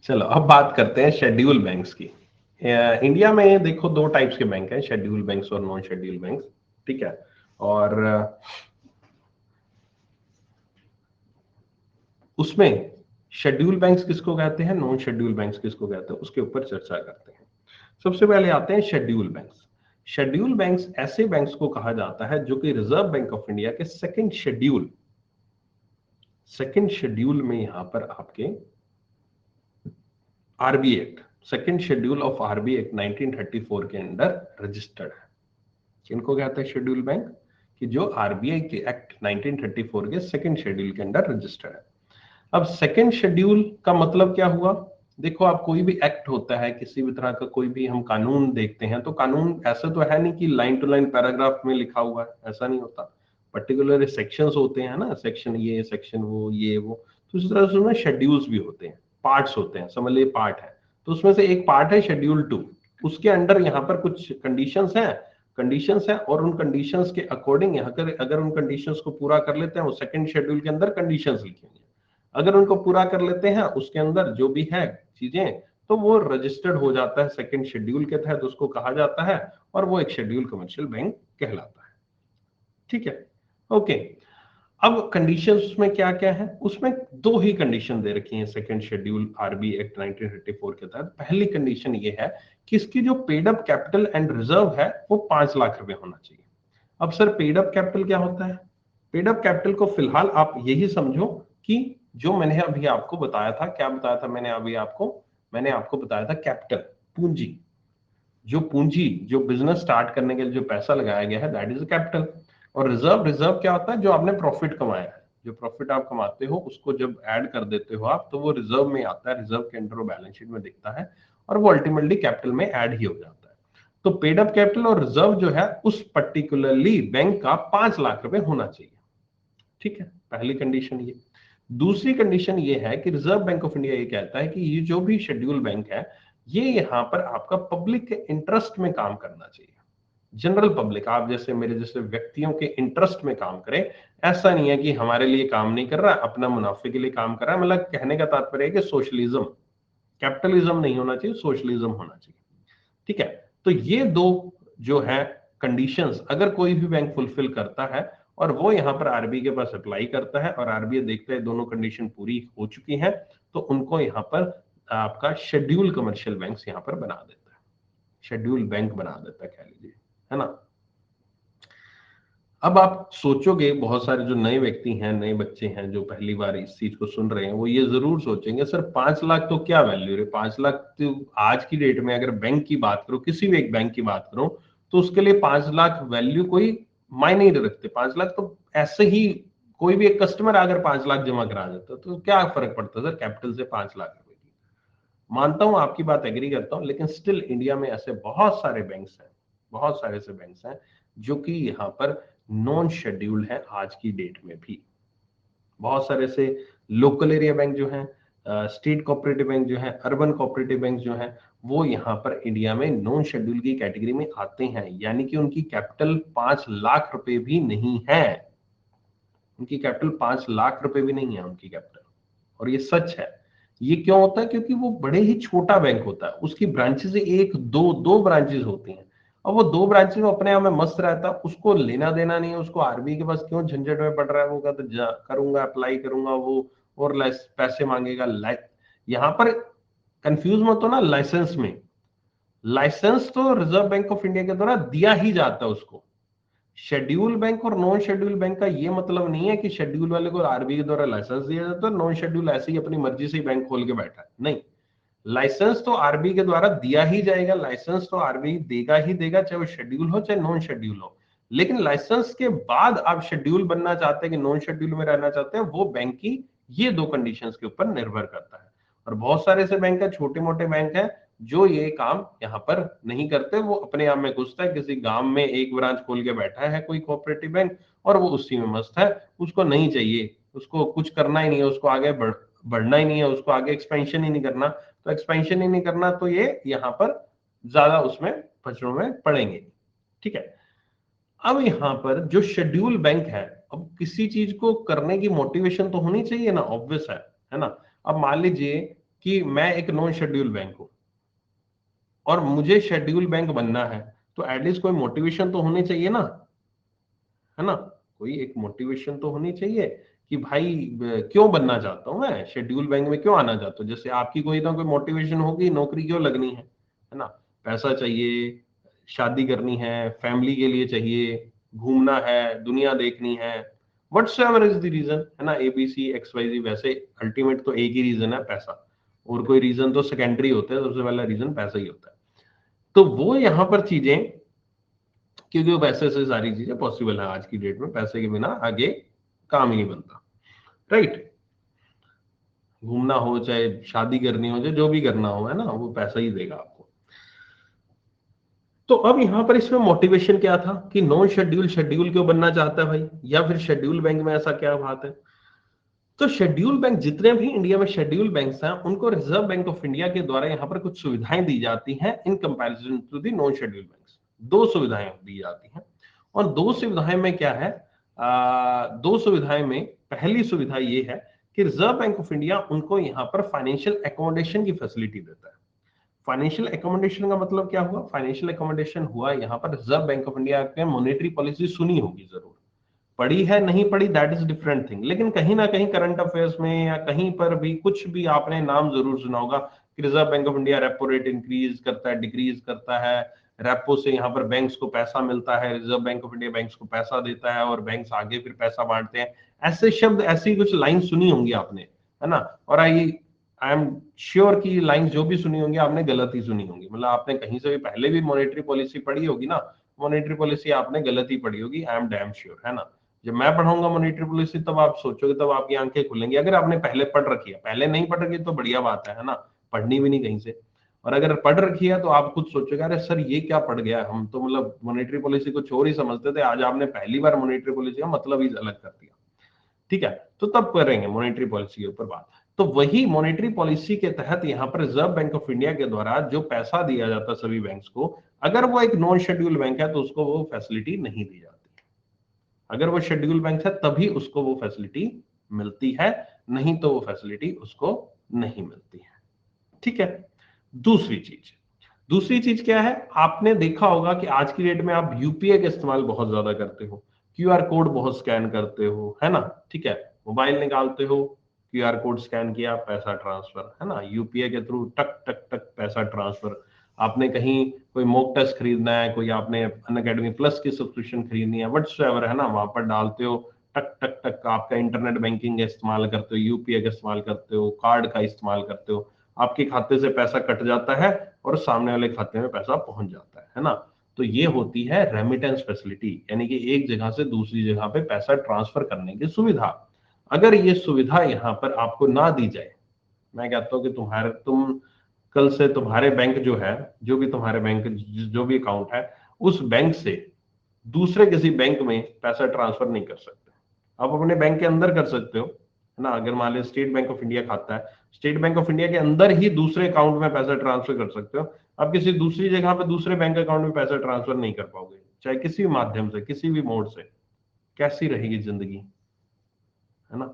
चलो अब बात करते हैं शेड्यूल बैंक्स की। इंडिया में देखो 2 टाइप्स के बैंक हैं, शेड्यूल बैंक्स और नॉन शेड्यूल बैंक्स, ठीक है। और उसमें शेड्यूल बैंक्स किसको कहते हैं, नॉन शेड्यूल बैंक्स किसको कहते हैं, उसके ऊपर चर्चा करते हैं। सबसे पहले आते हैं शेड्यूल बैंक्स। शेड्यूल बैंक्स ऐसे बैंक्स को कहा जाता है जो कि रिजर्व बैंक ऑफ इंडिया के सेकंड शेड्यूल में यहां पर आपके RB act, second schedule of RB act 1934 के अंडर रजिस्टर्ड है। किनको कहते हैं शेड्यूल बैंक, कि जो आरबीआई के एक्ट 1934 के सेकंड शेड्यूल के अंडर रजिस्टर्ड है। अब सेकंड शेड्यूल का मतलब क्या हुआ, देखो आप कोई भी एक्ट होता है, किसी भी तरह का कोई भी हम कानून देखते हैं, तो कानून ऐसे तो है नहीं कि लाइन टू लाइन पैराग्राफ में लिखा हुआ है, ऐसा नहीं होता, पर्टिकुलर सेक्शंस होते हैं ना, सेक्शन ये सेक्शन वो ये वो, तो इस तरह से उसमें शेड्यूल्स भी होते हैं, पार्ट्स होते हैं, समझ लीजिए पार्ट है, तो उसमें से एक पार्ट है शेड्यूल 2, उसके अंडर यहाँ पर कुछ कंडीशंस है, और उन कंडीशंस के अकॉर्डिंग यहाँ कर, अगर उन कंडीशंस को पूरा कर लेते हैं, वो सेकंड शेड्यूल के अंदर कंडीशंस लिखी हुई है, अगर उनको पूरा कर लेते हैं उसके अंदर जो भी है चीजें, तो वो रजिस्टर्ड हो जाता है सेकंड शेड्यूल के तहत, उसको कहा जाता है, और वो एक शेड्यूल कमर्शियल बैंक कहलाता है, ठीक है। ओके, अब कंडीशंस में क्या क्या है, उसमें 2 ही कंडीशन दे रखी हैं सेकंड शेड्यूल आरबी एक्ट 1934 के तहत। पहली कंडीशन ये है कि इसकी जो paid up capital and reserve है वो 5 लाख रुपए होना चाहिए। अब सर पेड अप कैपिटल क्या होता है, पेड अप कैपिटल को फिलहाल आप यही समझो कि जो मैंने अभी आपको बताया था, क्या बताया था मैंने आपको बताया था कैपिटल, पूंजी, जो पूंजी, जो बिजनेस स्टार्ट करने के लिए जो पैसा लगाया गया है, दैट इज कैपिटल। और रिजर्व क्या होता है, जो आपने प्रॉफिट कमाया है, जो प्रॉफिट आप कमाते हो उसको जब ऐड कर देते हो आप, तो वो रिजर्व में आता है, रिजर्व के अंडर वो बैलेंस शीट में दिखता है, और वो अल्टीमेटली कैपिटल में ऐड ही हो जाता है। तो पेड अप कैपिटल और रिजर्व जो है उस पर्टिकुलरली बैंक का 5 लाख रुपए होना चाहिए। ठीक है, पहली कंडीशन ये। दूसरी कंडीशन ये है कि रिजर्व बैंक ऑफ इंडिया ये कहता है कि ये जो भी शेड्यूल बैंक है ये यहाँ पर आपका पब्लिक के इंटरेस्ट में काम करना चाहिए। जनरल पब्लिक, आप जैसे मेरे जैसे व्यक्तियों के इंटरेस्ट में काम करे। ऐसा नहीं है कि हमारे लिए काम नहीं कर रहा, अपना मुनाफे के लिए काम कर रहा है। मतलब कहने का तात्पर्य है कि सोशलिज्म, कैपिटलिज्म नहीं होना चाहिए, सोशलिज्म होना चाहिए। ठीक है, तो ये दो जो है कंडीशंस अगर कोई भी बैंक फुलफिल करता है और वो यहाँ पर आरबीआई के पास अप्लाई करता है और आरबीआई देखता है दोनों कंडीशन पूरी हो चुकी है, तो उनको यहाँ पर आपका शेड्यूल कमर्शियल बैंक्स यहाँ पर बना देता है, शेड्यूल बैंक बना देता है, कह लीजिए, है ना। अब आप सोचोगे, बहुत सारे जो नए व्यक्ति हैं, नए बच्चे हैं जो पहली बार इस चीज को सुन रहे हैं, वो ये जरूर सोचेंगे सर 5 लाख तो क्या वैल्यू है, 5 लाख तो आज की डेट में अगर बैंक की बात करो, किसी भी एक बैंक की बात करो, तो उसके लिए 5 लाख वैल्यू कोई मायने नहीं रखते। 5 लाख तो ऐसे ही कोई भी एक कस्टमर अगर 5 लाख जमा करा देता तो क्या फर्क पड़ता सर कैपिटल से 5 लाख रुपए की। मानता हूं आपकी बात, एग्री करता हूं, लेकिन स्टिल इंडिया में ऐसे बहुत सारे बैंक्स हैं, बहुत सारे ऐसे बैंक्स हैं जो कि यहाँ पर नॉन शेड्यूल्ड है आज की डेट में भी। बहुत सारे से लोकल एरिया बैंक जो हैं, स्टेट कोऑपरेटिव बैंक जो है, अर्बन कोऑपरेटिव बैंक जो है, वो यहाँ पर इंडिया में नॉन शेड्यूल की कैटेगरी में आते हैं। यानी कि उनकी कैपिटल 5 लाख रुपए भी नहीं है, उनकी कैपिटल 5 लाख रुपए भी नहीं है उनकी कैपिटल। और ये सच है। ये क्यों होता है? क्योंकि वो बड़े ही छोटा बैंक होता है, उसकी ब्रांचेस एक दो दो ब्रांचेस होती हैं। अब वो दो ब्रांचेस में अपने आप में मस्त रहता है, उसको लेना देना नहीं है, उसको आरबीआई के पास क्यों झंझट में पड़ रहा है। वो कहता करूंगा, अप्लाई करूंगा, वो और पैसे मांगेगा। यहाँ पर कंफ्यूज मत हो ना, लाइसेंस में, लाइसेंस तो रिजर्व बैंक ऑफ इंडिया के द्वारा दिया ही जाता है उसको। शेड्यूल बैंक और नॉन शेड्यूल बैंक का ये मतलब नहीं है कि शेड्यूल वाले को आरबीआई के द्वारा लाइसेंस दिया जाता है, नॉन शेड्यूल ऐसे ही अपनी मर्जी से ही बैंक खोल के बैठा है, नहीं। लाइसेंस तो आरबीआई के द्वारा दिया ही जाएगा, लाइसेंस तो आरबीआई देगा ही देगा, चाहे वो शेड्यूल हो चाहे नॉन शेड्यूल हो। लेकिन लाइसेंस के बाद आप शेड्यूल बनना चाहते हैं कि नॉन शेड्यूल में रहना चाहते हैं, वो बैंक की ये दो कंडीशंस के ऊपर निर्भर करता है। और बहुत सारे ऐसे बैंक है, छोटे मोटे बैंक है, जो ये काम यहाँ पर नहीं करते। वो अपने आप में घुसता है, किसी गांव में एक ब्रांच खोल के बैठा है कोई कोऑपरेटिव बैंक, और वो उसी में मस्त है, उसको नहीं चाहिए, उसको कुछ करना ही नहीं है, उसको आगे बढ़ना ही नहीं है, उसको आगे एक्सपेंशन ही नहीं करना। तो एक्सपेंशन ही नहीं करना तो ये यहाँ पर ज्यादा उसमें फचड़ों में पड़ेंगे। ठीक है, अब यहाँ पर जो शेड्यूल बैंक है, अब किसी चीज को करने की मोटिवेशन तो होनी चाहिए ना, ऑब्वियस है ना। अब मान लीजिए कि मैं एक नॉन शेड्यूल बैंक हूं और मुझे शेड्यूल बैंक बनना है, तो एटलीस्ट कोई मोटिवेशन तो होनी चाहिए ना, है ना। कोई एक मोटिवेशन तो होनी चाहिए कि भाई क्यों बनना चाहता हूं मैं शेड्यूल बैंक में, क्यों आना चाहता हूं। जैसे आपकी कोई ना कोई मोटिवेशन होगी, नौकरी क्यों लगनी है ना। पैसा चाहिए, शादी करनी है, फैमिली के लिए चाहिए, घूमना है, दुनिया देखनी है, व्हाट्सएवर इज द रीजन, है ना। एबीसी XYZ, वैसे अल्टीमेट तो एक ही रीजन है, पैसा। और कोई रीजन तो सेकेंडरी होता है, सबसे पहला रीजन पैसा ही होता है। तो वो यहाँ पर चीजें, क्योंकि वो पैसे से सारी चीजें पॉसिबल है आज की डेट में, पैसे के बिना आगे काम ही नहीं बनता, राइट। घूमना हो, चाहे शादी करनी हो, चाहे जो भी करना हो, है ना, वो पैसा ही देगा आपको। तो अब यहाँ पर इसमें मोटिवेशन क्या था कि नॉन शेड्यूल शेड्यूल क्यों बनना चाहता है भाई, या फिर शेड्यूल बैंक में ऐसा क्या बात है। तो शेड्यूल बैंक, जितने भी इंडिया में शेड्यूल बैंक्स हैं, उनको रिजर्व बैंक ऑफ इंडिया के द्वारा यहाँ पर कुछ सुविधाएं दी जाती हैं in comparison to the non schedule banks. दो सुविधाएं दी जाती हैं, और दो सुविधाएं में क्या है, दो सुविधाएं में पहली सुविधा ये है कि रिजर्व बैंक ऑफ इंडिया उनको यहाँ पर फाइनेंशियल एकोमोडेशन की फैसिलिटी देता है। फाइनेंशियल एकोमोडेशन का मतलब क्या हुआ? फाइनेंशियल एकोमोडेशन हुआ यहाँ पर रिजर्व बैंक ऑफ इंडिया के मॉनेटरी पॉलिसी सुनी होगी जरूर, पढ़ी है नहीं पढ़ी दैट इज डिफरेंट थिंग, लेकिन कहीं ना कहीं करंट अफेयर्स में या कहीं पर भी कुछ भी आपने नाम जरूर सुना होगा कि Reserve Bank of India repo rate increase करता है, डिक्रीज करता है, रेपो से यहाँ पर बैंक्स को पैसा मिलता है, reserve Bank of India banks को पैसा देता है और बैंक्स आगे फिर पैसा बांटते हैं। ऐसे शब्द, ऐसी कुछ लाइन सुनी होंगी आपने, है ना। और आई एम श्योर कि लाइन जो भी सुनी होंगी आपने गलत ही सुनी होंगी, मतलब आपने कहीं से भी पहले भी मॉनेटरी पॉलिसी पढ़ी होगी ना, मॉनेटरी पॉलिसी आपने गलत ही पढ़ी होगी, आई एम डैम श्योर, है ना। जब मैं पढ़ाऊंगा मॉनेटरी पॉलिसी तब आप सोचोगे, तब आपकी आंखें खुलेंगी, अगर आपने पहले पढ़ रखी है। पहले नहीं पढ़ रखी तो बढ़िया बात है ना, पढ़नी भी नहीं कहीं से। और अगर पढ़ रखी है तो आप खुद सोचेगा अरे सर ये क्या पढ़ गया, हम तो मतलब मॉनेटरी पॉलिसी को चोर ही समझते थे, आज आपने पहली बार मॉनेटरी पॉलिसी का मतलब ही अलग कर दिया। ठीक है, तो तब करेंगे मॉनेटरी पॉलिसी के ऊपर बात। तो वही मॉनेटरी पॉलिसी के तहत यहाँ पर रिजर्व बैंक ऑफ इंडिया के द्वारा जो पैसा दिया जाता है सभी बैंक्स को, अगर वो एक नॉन शेड्यूल बैंक है तो उसको वो फैसिलिटी नहीं दी जाती। अगर वो शेड्यूल बैंक है तभी उसको वो फैसिलिटी मिलती है, नहीं तो वो फैसिलिटी उसको नहीं मिलती है। ठीक है, दूसरी चीज क्या है, आपने देखा होगा कि आज की डेट में आप यूपीआई का इस्तेमाल बहुत ज्यादा करते हो, क्यूआर कोड बहुत स्कैन करते हो, है ना। ठीक है, मोबाइल निकालते हो, क्यूआर कोड स्कैन किया, पैसा ट्रांसफर, है ना, यूपीआई के थ्रू टक टक टक पैसा ट्रांसफर। आपने कहीं कोई मॉक टेस्ट खरीदना है, कोई आपने अनअकैडमी प्लस की सब्सक्रिप्शन खरीदनी है, व्हाट्सएवर, है ना, वहां पर डालते हो, टक टक टक आपका इंटरनेट बैंकिंग का इस्तेमाल करते हो, यूपीआई का इस्तेमाल करते हो, कार्ड का इस्तेमाल करते हो, आपके खाते से पैसा कट जाता है और सामने वाले खाते में पैसा पहुंच जाता है ना। तो ये होती है रेमिटेंस फैसिलिटी, यानी कि एक जगह से दूसरी जगह पे पैसा ट्रांसफर करने की सुविधा। अगर ये सुविधा यहाँ पर आपको ना दी जाए, मैं कहता हूँ कि तुम कल से तुम्हारे बैंक जो है, जो भी तुम्हारे बैंक जो भी अकाउंट है, उस बैंक से दूसरे किसी बैंक में पैसा ट्रांसफर नहीं कर सकते। आप अपने बैंक के अंदर कर सकते हो, है ना। अगर मान लो स्टेट बैंक ऑफ इंडिया खाता है, स्टेट बैंक ऑफ इंडिया के अंदर ही दूसरे अकाउंट में पैसा ट्रांसफर कर सकते हो। आप किसी दूसरी जगह पे दूसरे बैंक अकाउंट में पैसा ट्रांसफर नहीं कर पाओगे, चाहे किसी भी माध्यम से, किसी भी मोड से। कैसी रहेगी जिंदगी, है ना,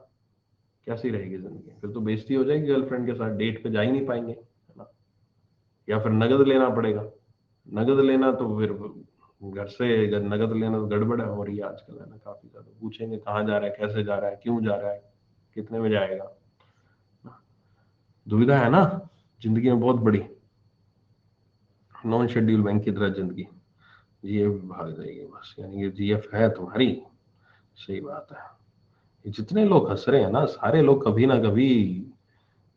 कैसी रहेगी जिंदगी, फिर तो बेइज्जती हो जाएगी, गर्लफ्रेंड के साथ डेट पे जा ही नहीं पाएंगे, है ना। या फिर नगद लेना पड़ेगा, नगद लेना तो फिर घर से नगद लेना तो गड़बड़ हो रही है आजकल, है ना, काफी ज्यादा पूछेंगे कहाँ जा रहा है, कैसे जा रहा है, क्यों जा रहा है, कितने में जाएगा। दुविधा है ना जिंदगी में बहुत बड़ी। नॉन शेड्यूल बैंक की तरह जिंदगी जीएफ भाग जाएगी बस, यानी ये जीएफ है तुम्हारी। सही बात है। ये जितने लोग हंस रहे हैं ना, सारे लोग कभी ना कभी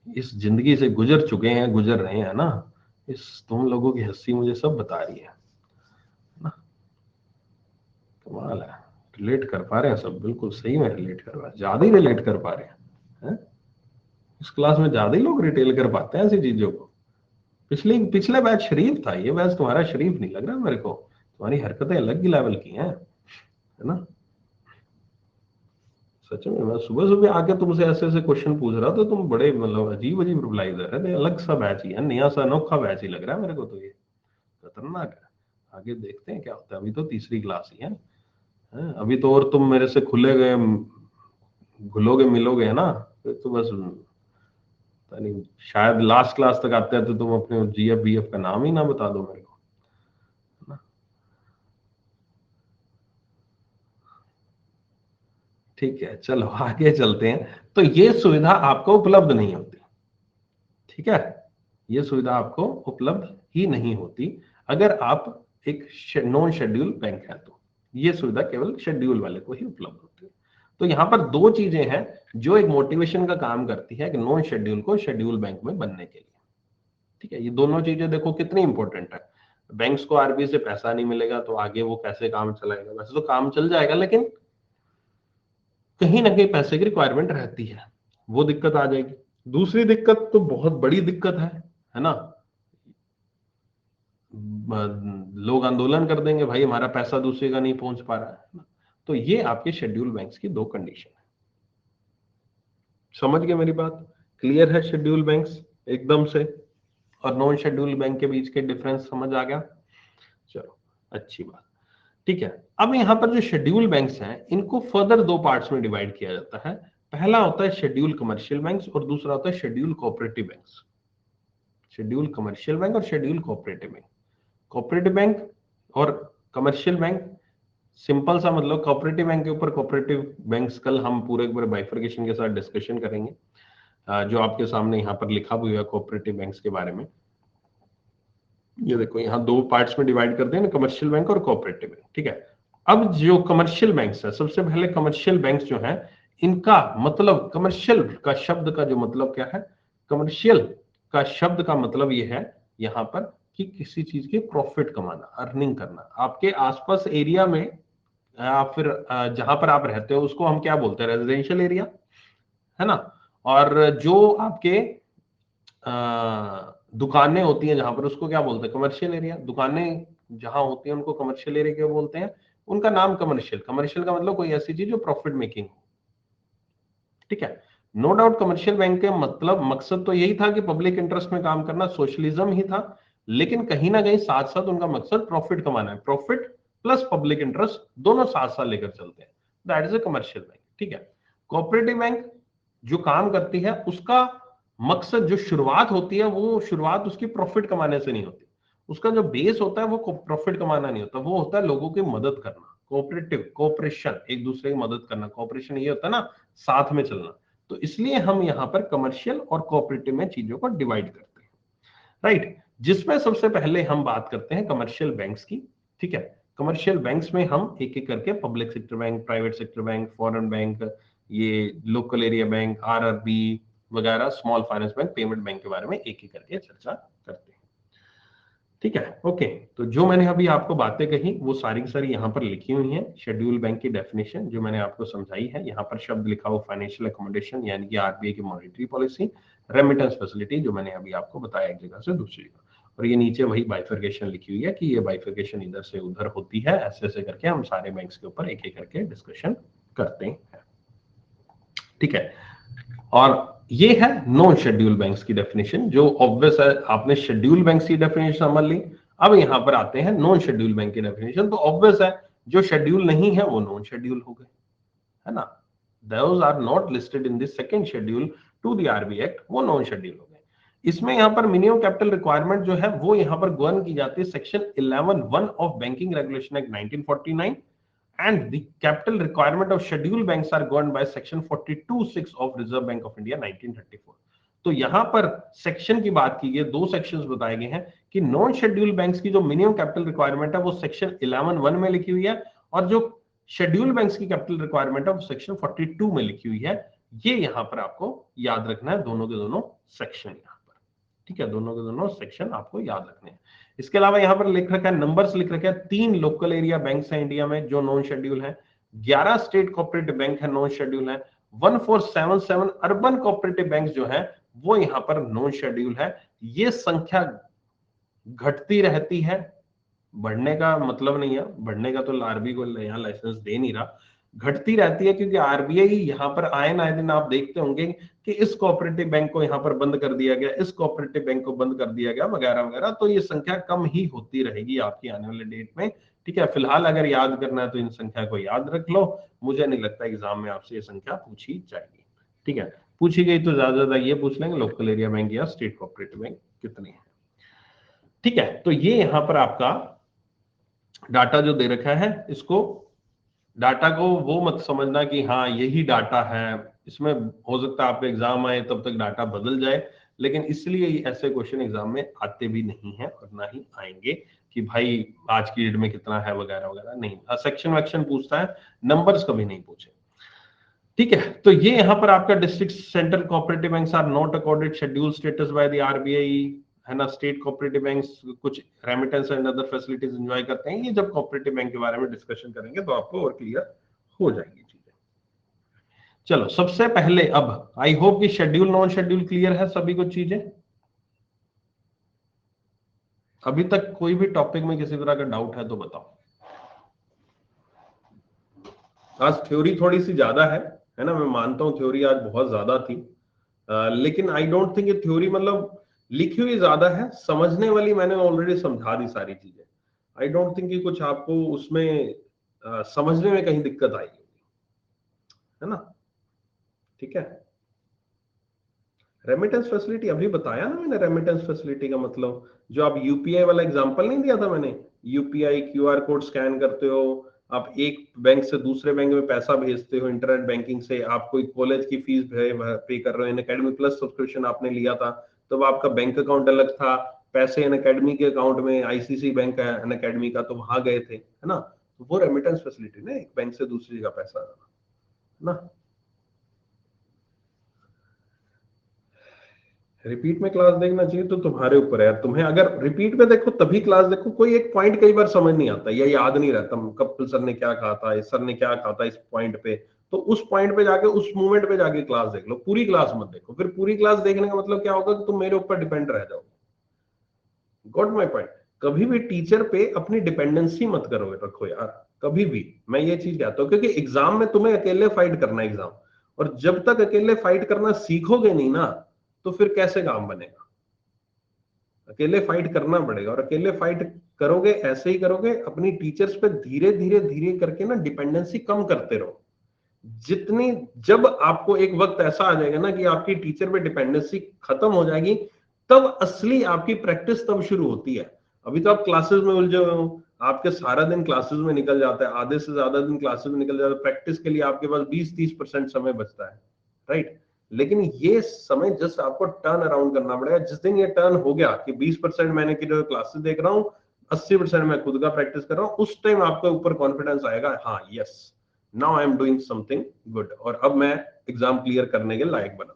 इस जिंदगी से गुजर चुके हैं, गुजर रहे हैं ना। इस तुम लोगों की हंसी मुझे सब बता रही है ना। कमाल है, रिलेट कर पा रहे हैं सब, बिल्कुल सही में रिलेट कर पा रहे हैं, ज्यादा ही रिलेट कर पा रहे हैं। इस क्लास में ज्यादा ही लोग रिटेल कर पाते हैं ऐसी चीजों को। पिछले बैच शरीफ था, ये बैच तुम्हारा शरीफ नहीं लग रहा मेरे को, तुम्हारी हरकतें अलग ही लेवल की हैं, है ना। सच में मैं सुबह सुबह आके तुमसे ऐसे ऐसे क्वेश्चन पूछ रहा था, तुम बड़े मतलब अजीब अजीब रिप्लाई दे रहे थे। अलग सा बैच ही है, नया सा अनोखा बैच ही लग रहा है मेरे को तो, ये खतरनाक है। आगे देखते हैं क्या होता है, अभी तो तीसरी क्लास ही है। हैं? अभी तो और तुम मेरे से खुले गए घुलोगे मिलोगे, है ना। फिर तो बस पता नहीं, शायद लास्ट क्लास तक आते हैं तो तुम अपने जीएफ बीएफ का नाम ही ना बता दो मेरे को, है ना। ठीक है, चलो आगे चलते हैं। तो ये सुविधा आपको उपलब्ध नहीं होती, ठीक है, ये सुविधा आपको उपलब्ध ही नहीं होती अगर आप एक नॉन शेड्यूल बैंक है तो। ये सुविधा केवल शेड्यूल वाले को ही उपलब्ध होती है। तो यहाँ पर दो चीजें हैं जो एक मोटिवेशन का काम करती है कि नॉन शेड्यूल को शेड्यूल बैंक में बनने के लिए। ठीक है, ये दोनों चीजें देखो कितनी इंपॉर्टेंट है। बैंक्स को आरबीआई से पैसा नहीं मिलेगा तो आगे वो कैसे काम चलाएगा, वैसे तो काम चल जाएगा लेकिन कहीं ना कहीं पैसे की रिक्वायरमेंट रहती है, वो दिक्कत आ जाएगी। दूसरी दिक्कत तो बहुत बड़ी दिक्कत है ना। लोग आंदोलन कर देंगे, भाई हमारा पैसा दूसरे का नहीं पहुंच पा रहा है ना। तो ये आपके शेड्यूल बैंक्स की दो कंडीशन है। समझ गए मेरी बात, क्लियर है शेड्यूल बैंक्स एकदम से, और नॉन शेड्यूल बैंक के बीच के डिफरेंस समझ आ गया। चलो अच्छी बात। ठीक है, अब यहाँ पर जो शेड्यूल बैंक्स हैं इनको फर्दर दो पार्ट्स में डिवाइड किया जाता है। पहला होता है शेड्यूल कमर्शियल बैंक्स और दूसरा होता है schedule cooperative banks. Schedule commercial bank और schedule cooperative bank. Cooperative bank और कमर्शियल बैंक, सिंपल सा मतलब कोऑपरेटिव बैंक के ऊपर कोऑपरेटिव बैंक्स कल हम पूरे पूरे बाइफर्केशन के साथ डिस्कशन करेंगे। जो आपके सामने यहाँ पर लिखा हुआ है कोऑपरेटिव बैंक्स के बारे में, ये देखो यहाँ दो पार्ट्स में डिवाइड करते हैं ना, कमर्शियल बैंक और कोऑपरेटिव बैंक। ठीक है, अब जो कमर्शियल बैंक्स है, सबसे पहले कमर्शियल बैंक्स जो है इनका मतलब, कमर्शियल का शब्द का जो मतलब क्या है, कमर्शियल का शब्द का मतलब ये है यहाँ पर कि किसी चीज की प्रॉफिट कमाना, अर्निंग करना। आपके आसपास एरिया में या फिर जहां पर आप रहते हो उसको हम क्या बोलते हैं, रेजिडेंशियल एरिया, है ना। और जो आपके दुकानें होती हैं जहां पर, उसको क्या बोलते हैं, कमर्शियल एरिया। दुकानें जहां होती हैं उनको कमर्शियल एरिया क्यों बोलते हैं, उनका नाम कमर्शियल। कमर्शियल का मतलब कोई ऐसी चीज जो प्रॉफिट मेकिंग हो, ठीक है। नो डाउट कमर्शियल बैंक के मतलब मकसद तो यही था कि पब्लिक इंटरेस्ट में काम करना, सोशलिज्म ही था, लेकिन कहीं ना कहीं साथ साथ उनका मकसद प्रॉफिट कमाना है। प्रॉफिट प्लस पब्लिक इंटरेस्ट दोनों साथ साथ लेकर चलते हैं, that is a commercial bank, ठीक है। कोऑपरेटिव बैंक जो काम करती है उसका मकसद, जो शुरुआत होती है, वो शुरुआत उसकी प्रॉफिट कमाने से नहीं होती। उसका जो बेस होता है वो प्रॉफिट कमाना नहीं होता, वो होता है लोगों की मदद करना। कोऑपरेटिव, कोऑपरेशन, एक दूसरे की मदद करना। कोऑपरेशन ये होता है ना, साथ में चलना। तो इसलिए हम यहाँ पर कमर्शियल और कोऑपरेटिव में चीजों को डिवाइड करते हैं, राइट। जिसमें सबसे पहले हम बात करते हैं कमर्शियल बैंक्स की, ठीक है। कमर्शियल बैंक्स में हम एक एक करके public sector bank, private sector bank, foreign bank, ये लोकल एरिया बैंक, आरआरबी वगैरह, small finance bank, payment bank के बारे में एक एक करके चर्चा करते हैं, ठीक है। ओके, तो जो मैंने अभी आपको बातें कही वो सारी की सारी यहाँ पर लिखी हुई हैं। शेड्यूल बैंक की डेफिनेशन जो मैंने आपको समझाई है, यहाँ पर शब्द लिखा हुआ फाइनेंशियल अकोमोडेशन, यानी कि आरबीआई की मॉनेटरी पॉलिसी। रेमिटेंस फैसिलिटी जो मैंने अभी आपको बताया एक जगह से दूसरी जगह, और ये नीचे वही बाइफर्केशन लिखी हुई है कि ये बाइफर्केशन इधर से उधर होती है, ऐसे ऐसे करके हम सारे बैंक्स के ऊपर एक एक करके डिस्कशन करते हैं, ठीक है। और ये है नॉन शेड्यूल बैंक्स की डेफिनेशन, जो ऑब्वियस है। आपने शेड्यूल बैंक्स की डेफिनेशन समझ ली, अब यहां पर आते हैं नॉन शेड्यूल बैंक की डेफिनेशन। तो ऑब्वियस है, जो शेड्यूल नहीं है वो नॉन शेड्यूल हो गए, है ना। Those are not listed in this second schedule to the RBI act, वो नॉन शेड्यूल हो गए। इसमें यहां पर मिनिमम कैपिटल रिक्वायरमेंट जो है वो यहां पर गवर्न की जाती है section 11(1) of banking regulation act 1949, and the capital requirement of scheduled banks are governed by section 42(6) of Reserve Bank of India 1934। तो यहां पर सेक्शन की बात की गई, दो सेक्शंस बताए गए हैं कि नॉन शेड्यूल बैंक्स की जो मिनिमम कैपिटल रिक्वायरमेंट है वो सेक्शन 11(1) में लिखी हुई है, और जो शेड्यूल बैंक्स की कैपिटल रिक्वायरमेंट है वो सेक्शन 42 में लिखी हुई है। ये यहां पर आपको याद रखना है, दोनों के दोनों सेक्शन यहां पर, ठीक है। दोनों के दोनों सेक्शन आपको याद रखने हैं। इसके अलावा यहां पर लिख रखा है, नंबर्स लिख रखे हैं, 3 लोकल एरिया बैंक्स हैं इंडिया में जो नॉन शेड्यूल है, 11 स्टेट कोऑपरेटिव बैंक है नॉन शेड्यूल है, 1477 अर्बन कोऑपरेटिव बैंक जो है वो यहां पर नॉन शेड्यूल है। ये संख्या घटती रहती है, बढ़ने का मतलब नहीं है, बढ़ने का तो आरबीआई को यहाँ लाइसेंस दे नहीं रहा, घटती रहती है, क्योंकि आरबीआई यहाँ पर आए ना दिन आप देखते होंगे कि इस कोऑपरेटिव बैंक को यहाँ पर बंद कर दिया गया, इस कोऑपरेटिव बैंक को बंद कर दिया गया, वगैरह वगैरह। तो ये संख्या कम ही होती रहेगी आपकी आने वाले डेट में, ठीक है। फिलहाल अगर याद करना है तो इन संख्या को याद रख लो, मुझे नहीं लगता एग्जाम में आपसे ये संख्या पूछी जाएगी, ठीक है। पूछी गई तो ज्यादा ये पूछ लेंगे लोकल एरिया बैंक या स्टेट कोऑपरेटिव बैंक कितने हैं, ठीक है। तो ये यहां पर आपका डाटा जो दे रखा है, इसको डाटा को वो मत समझना कि हाँ यही डाटा है, इसमें हो सकता है आपका एग्जाम आए तब तक डाटा बदल जाए, लेकिन इसलिए ऐसे क्वेश्चन एग्जाम में आते भी नहीं है और ना ही आएंगे कि भाई आज की डेट में कितना है वगैरह वगैरह, नहीं। सेक्शन वैक्शन पूछता है, नंबर्स कभी नहीं पूछे, ठीक है। तो ये यहाँ पर आपका district central cooperative banks are not accorded schedule status by the RBI, है ना। स्टेट कोऑपरेटिव बैंक्स कुछ remittance and other facilities enjoy करते हैं। ये जब कोऑपरेटिव बैंक के बारे में डिस्कशन करेंगे तो आपको और क्लियर हो जाएंगी चीजें। चलो सबसे पहले अब आई होप कि शेड्यूल नॉन शेड्यूल क्लियर है सभी कुछ चीजें। अभी तक कोई भी टॉपिक में किसी तरह का डाउट है तो बताओ। आज थ्योरी थोड़ी सी ज्यादा है ना, मैं मानता हूं थ्योरी आज बहुत ज्यादा थी, लेकिन आई डोंट थिंक ये थ्योरी मतलब लिखी हुई ज्यादा है, समझने वाली मैंने ऑलरेडी समझा दी सारी चीजें। आई डोंट थिंक कि कुछ आपको उसमें समझने में कहीं दिक्कत आएगी, है ना, ठीक है। रेमिटेंस फैसिलिटी अभी बताया ना मैंने, रेमिटेंस फैसिलिटी का मतलब जो आप यूपीआई वाला एग्जांपल नहीं दिया था मैंने, यूपीआई क्यूआर कोड स्कैन करते हो, आप एक बैंक से दूसरे बैंक में पैसा भेजते हो इंटरनेट बैंकिंग से, आप कोई कॉलेज की फीस पे कर रहे हो, इन एकेडमी प्लस सब्सक्रिप्शन आपने लिया था, तब आपका बैंक अकाउंट अलग था, पैसे इन एकेडमी के अकाउंट में, आईसीसी बैंक है इन एकेडमी का, तो वहां गए थे, है ना। तो वो रेमिटेंस फैसिलिटी ना, एक बैंक से दूसरी जगह पैसा ना। रिपीट में क्लास देखना चाहिए तो तुम्हारे ऊपर है यार, तुम्हें अगर रिपीट में देखो तभी क्लास देखो, कोई एक पॉइंट कई बार समझ नहीं आता या याद नहीं रहता, कपिल सर ने क्या कहा था, इस सर ने क्या कहा था इस पॉइंट पे, तो उस पॉइंट पे जाके उस मोमेंट पे जाके क्लास देख लो, पूरी क्लास मत देखो। फिर पूरी क्लास देखने का मतलब क्या होगा कि तुम मेरे ऊपर डिपेंड रह जाओगे, गॉट माय पॉइंट। कभी भी टीचर पे अपनी डिपेंडेंसी मत करो, रखो यार, कभी भी। मैं ये चीज कहता हूँ, क्योंकि एग्जाम में तुम्हें अकेले फाइट करना है एग्जाम, और जब तक अकेले फाइट करना सीखोगे नहीं ना, तो फिर कैसे काम बनेगा। अकेले फाइट करना पड़ेगा, और अकेले फाइट करोगे, ऐसे ही करोगे, अपनी टीचर्स पे धीरे धीरे धीरे करके ना डिपेंडेंसी कम करते रहो। जितनी, जब आपको एक वक्त ऐसा आ जाएगा ना कि आपकी टीचर पे डिपेंडेंसी खत्म हो जाएगी, तब असली आपकी प्रैक्टिस तब शुरू होती है। अभी तो आप क्लासेस में उलझे हुए हो, आपके सारा दिन क्लासेस में निकल जाता है, आधे से ज्यादा दिन क्लासेस में निकल जाता है, प्रैक्टिस के लिए आपके पास 20-30% समय बचता है, राइट। लेकिन ये समय जस्ट आपको टर्न अराउंड करना पड़ेगा। जिस दिन ये टर्न हो गया कि 20% मैंने क्लासेस देख रहा हूँ, 80% मैं खुद का प्रैक्टिस कर रहा हूँ, उस टाइम आपके ऊपर कॉन्फिडेंस आएगा, हाँ yes, now I am doing something good, और अब मैं एग्जाम क्लियर करने के लायक बना,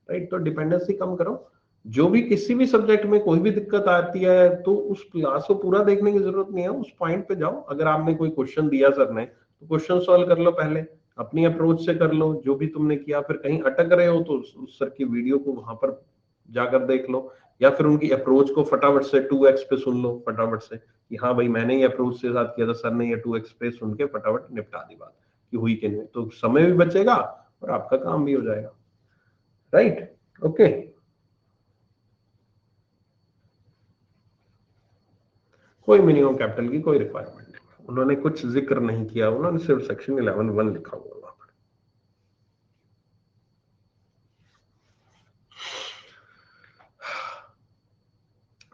राइट। तो डिपेंडेंसी कम करो। जो भी किसी भी सब्जेक्ट में कोई भी दिक्कत आती है, तो उस क्लास को पूरा देखने की जरूरत नहीं है, उस पॉइंट पे जाओ। अगर आपने कोई क्वेश्चन दिया सर ने, तो क्वेश्चन सॉल्व कर लो, पहले अपनी अप्रोच से कर लो जो भी तुमने किया। फिर कहीं अटक रहे हो तो उस सर की वीडियो को वहां पर जाकर देख लो, या फिर उनकी अप्रोच को फटाफट से 2x पे सुन लो, फटाफट से कि हाँ भाई मैंने ये अप्रोच से साथ किया था, सर ने ये 2x पे सुन के फटाफट निपटा दी बात कि हुई कि नहीं। तो समय भी बचेगा और आपका काम भी हो जाएगा, राइट। ओके, कोई मिनिमम कैपिटल की कोई रिक्वायरमेंट नहीं, उन्होंने कुछ जिक्र नहीं किया, उन्होंने सिर्फ सेक्शन 11(1) लिखा हुआ वहां पर।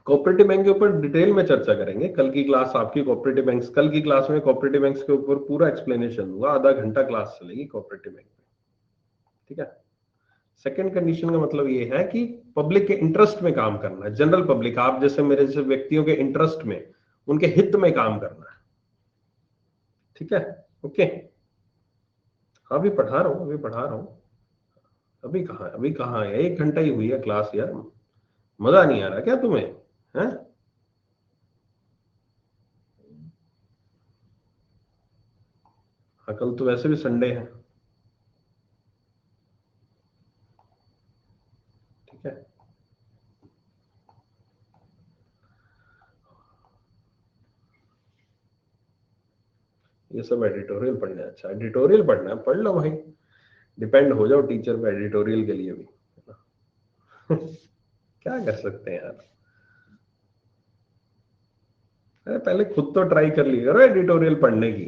कोऑपरेटिव बैंक के ऊपर डिटेल में चर्चा करेंगे कल की क्लास आपकी। कोऑपरेटिव बैंक्स, कल की क्लास में कोऑपरेटिव बैंक्स के ऊपर पूरा एक्सप्लेनेशन होगा, आधा घंटा क्लास चलेगी कोऑपरेटिव बैंक में, ठीक है। सेकंड कंडीशन का मतलब ये है कि पब्लिक के इंटरेस्ट में काम करना है, जनरल पब्लिक, आप जैसे मेरे जैसे व्यक्तियों के इंटरेस्ट में, उनके हित में काम करना है, ठीक है। ओके, अभी पढ़ा रहा हूँ, अभी पढ़ा रहा हूँ। अभी कहाँ है, 1 घंटा ही हुई है क्लास यार, मजा नहीं आ रहा क्या तुम्हें, है? हाँ, कल तो वैसे भी संडे है, ठीक है। ये सब एडिटोरियल पढ़ना है, अच्छा एडिटोरियल पढ़ना है, पढ़ लो भाई, डिपेंड हो जाओ टीचर पे एडिटोरियल के लिए भी, है ना? क्या कर सकते हैं यार। अरे पहले खुद तो ट्राई कर लिया करो एडिटोरियल पढ़ने की।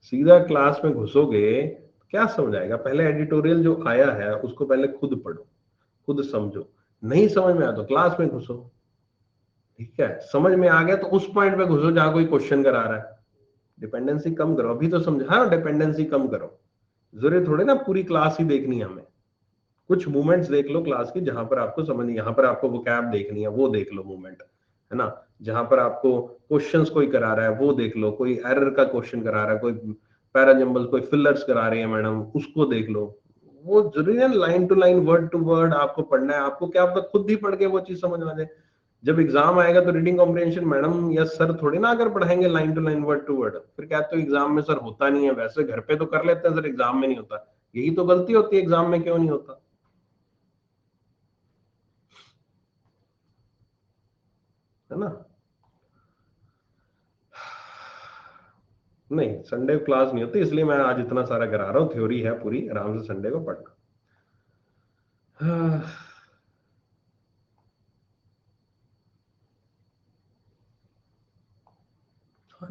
सीधा क्लास में घुसोगे क्या समझ आएगा? पहले एडिटोरियल जो आया है उसको पहले खुद पढ़ो, खुद समझो। नहीं समझ में आया तो क्लास में घुसो, ठीक है। समझ में आ गया तो उस पॉइंट पे घुसो जहां कोई क्वेश्चन करा रहा है। डिपेंडेंसी कम करो, अभी तो समझा, हाँ डिपेंडेंसी कम करो। जरूरी थोड़े ना पूरी क्लास ही देखनी है हमें, कुछ मूवमेंट्स देख लो क्लास की जहां पर आपको समझ, यहाँ पर आपको वोकैब देखनी है वो देख लो मूवमेंट, है ना। जहां पर आपको क्वेश्चंस कोई करा रहा है वो देख लो, कोई एरर का क्वेश्चन करा रहा है, कोई पैराजम्बल्स, कोई फिलर्स करा रही है मैडम, उसको देख लो। वो जरूरी है line to line, word to word आपको पढ़ना है। आपको क्या पता खुद ही पढ़ के वो चीज समझ आ जाए। जब एग्जाम आएगा तो रीडिंग कॉम्प्रिहेंशन मैडम या सर थोड़ी ना अगर पढ़ाएंगे line to line, word to word, फिर कहते हो एग्जाम में सर होता नहीं है। वैसे घर पे तो कर लेते हैं सर, एग्जाम में नहीं होता। यही तो गलती होती है, एग्जाम में क्यों नहीं होता, है ना। नहीं, संडे को क्लास नहीं होती, इसलिए मैं आज इतना सारा करा रहा हूँ। थ्योरी है पूरी, आराम से संडे को पढ़ना। हाँ,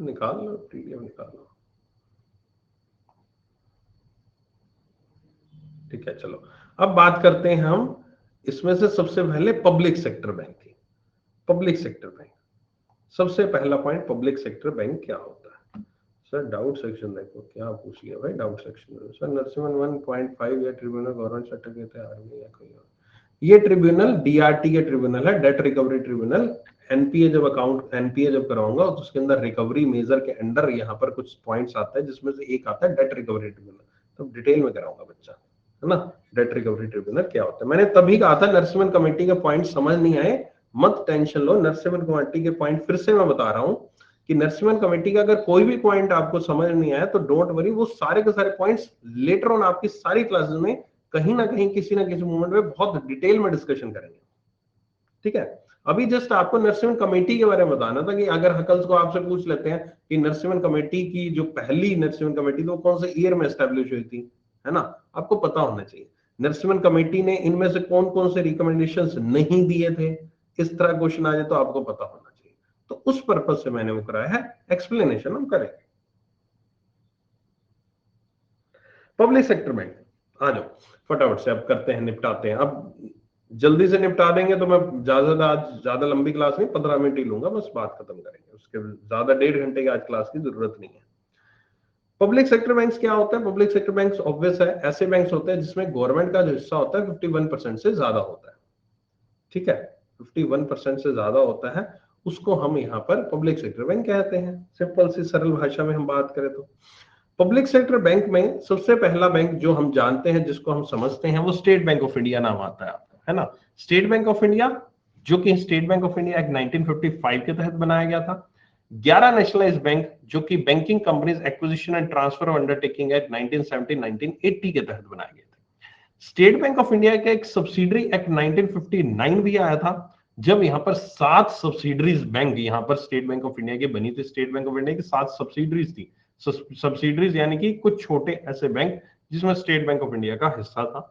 निकाल लो पीडीएफ, निकाल लो, ठीक है। चलो अब बात करते हैं हम इसमें से सबसे पहले पब्लिक सेक्टर बैंक की। पब्लिक सेक्टर बैंक, सबसे पहला पॉइंट, पब्लिक सेक्टर बैंक क्या होता है? सर डाउट सेक्शन देखो क्या पूछ लिया भाई, डाउट सेक्शन में सर नरसिम्हन 1.5 या ट्रिब्यूनल गवर्नमेंट सर्टिफिकेट है आर्मी या कोई और। ये ट्रिब्यूनल डीआरटी के ट्रिब्यूनल है, डेट रिकवरी ट्रिब्यूनल। एनपीए जब अकाउंट, एनपीए जब कराऊंगा तो उसके अंदर रिकवरी मेजर के अंडर यहाँ पर कुछ पॉइंट्स आता है, जिसमें से एक आता है डेट रिकवरी ट्रिब्यूनल। तो डिटेल में कराऊंगा बच्चा, है ना। डेट रिकवरी ट्रिब्यूनल क्या होता है, मैंने तभी कहा था नरसिम्हन कमेटी के पॉइंट समझ नहीं आए मत टेंशन लो। नरसिम्हन कमेटी के पॉइंट फिर से मैं बता रहा हूं कि नरसिम्हन कमेटी का अगर कोई भी पॉइंट आपको समझ नहीं आया तो डोंट वरी, वो सारे के सारे पॉइंट्स लेटर ऑन आपकी सारी क्लासेस में कहीं ना कहीं किसी ना किसी मोमेंट में बहुत डिटेल में डिस्कशन करेंगे, ठीक है। अभी जस्ट आपको नरसिम्हन कमेटी के बारे में बताना था कि अगर हकल्स को आपसे पूछ लेते हैं कि नरसिम्हन कमेटी की जो पहली नरसिम्हन कमेटी वो कौन से ईयर में एस्टेब्लिश हुई थी, है ना, आपको पता होना चाहिए। नरसिम्हन कमेटी ने इनमें से कौन कौन से रिकमेंडेशंस नहीं दिए थे, इस तरह क्वेश्चन आ जाए तो आपको पता होना चाहिए। तो उस पर्पज से मैंने वो कराया है, एक्सप्लेनेशन हम करेंगे। पब्लिक सेक्टर बैंक, आ जाओ फटाफट से अब करते हैं, निपटाते हैं। अब जल्दी से निपटा देंगे तो मैं ज्यादा आज ज्यादा लंबी क्लास नहीं, 15 मिनट ही लूंगा, बस बात खत्म करेंगे, उसके ज्यादा 1.5 घंटे की आज क्लास की जरूरत नहीं है। पब्लिक सेक्टर बैंक्स क्या होता है? पब्लिक सेक्टर बैंक्स ऑब्वियस है, ऐसे बैंक्स होते हैं जिसमें गवर्नमेंट का जो हिस्सा होता है 51% से ज्यादा होता है। ठीक है, 51% से ज्यादा होता है, उसको हम यहाँ पर पब्लिक सेक्टर बैंक कहते हैं। सिंपल सी सरल भाषा में हम बात करें तो पब्लिक सेक्टर बैंक में सबसे पहला बैंक जो हम जानते हैं, जिसको हम समझते हैं, वो स्टेट बैंक ऑफ इंडिया नाम आता है आपका, है ना। स्टेट बैंक ऑफ इंडिया, जो कि state bank of India act 1955 के तहत बनाया गया था। 11 नेशनलाइज्ड बैंक जो कि banking companies acquisition and transfer of undertaking act 1970-1980 के तहत बनाए गए थे। स्टेट बैंक ऑफ इंडिया का एक सब्सिडरी एक्ट 1959 भी आया था, जब यहाँ पर 7 सब्सिडरीज बैंक यहाँ पर स्टेट बैंक ऑफ इंडिया की बनी थी। स्टेट बैंक ऑफ इंडिया की 7 सब्सिडरीज थी। सब्सिडरीज यानी कि कुछ छोटे ऐसे बैंक जिसमें स्टेट बैंक ऑफ इंडिया का हिस्सा था।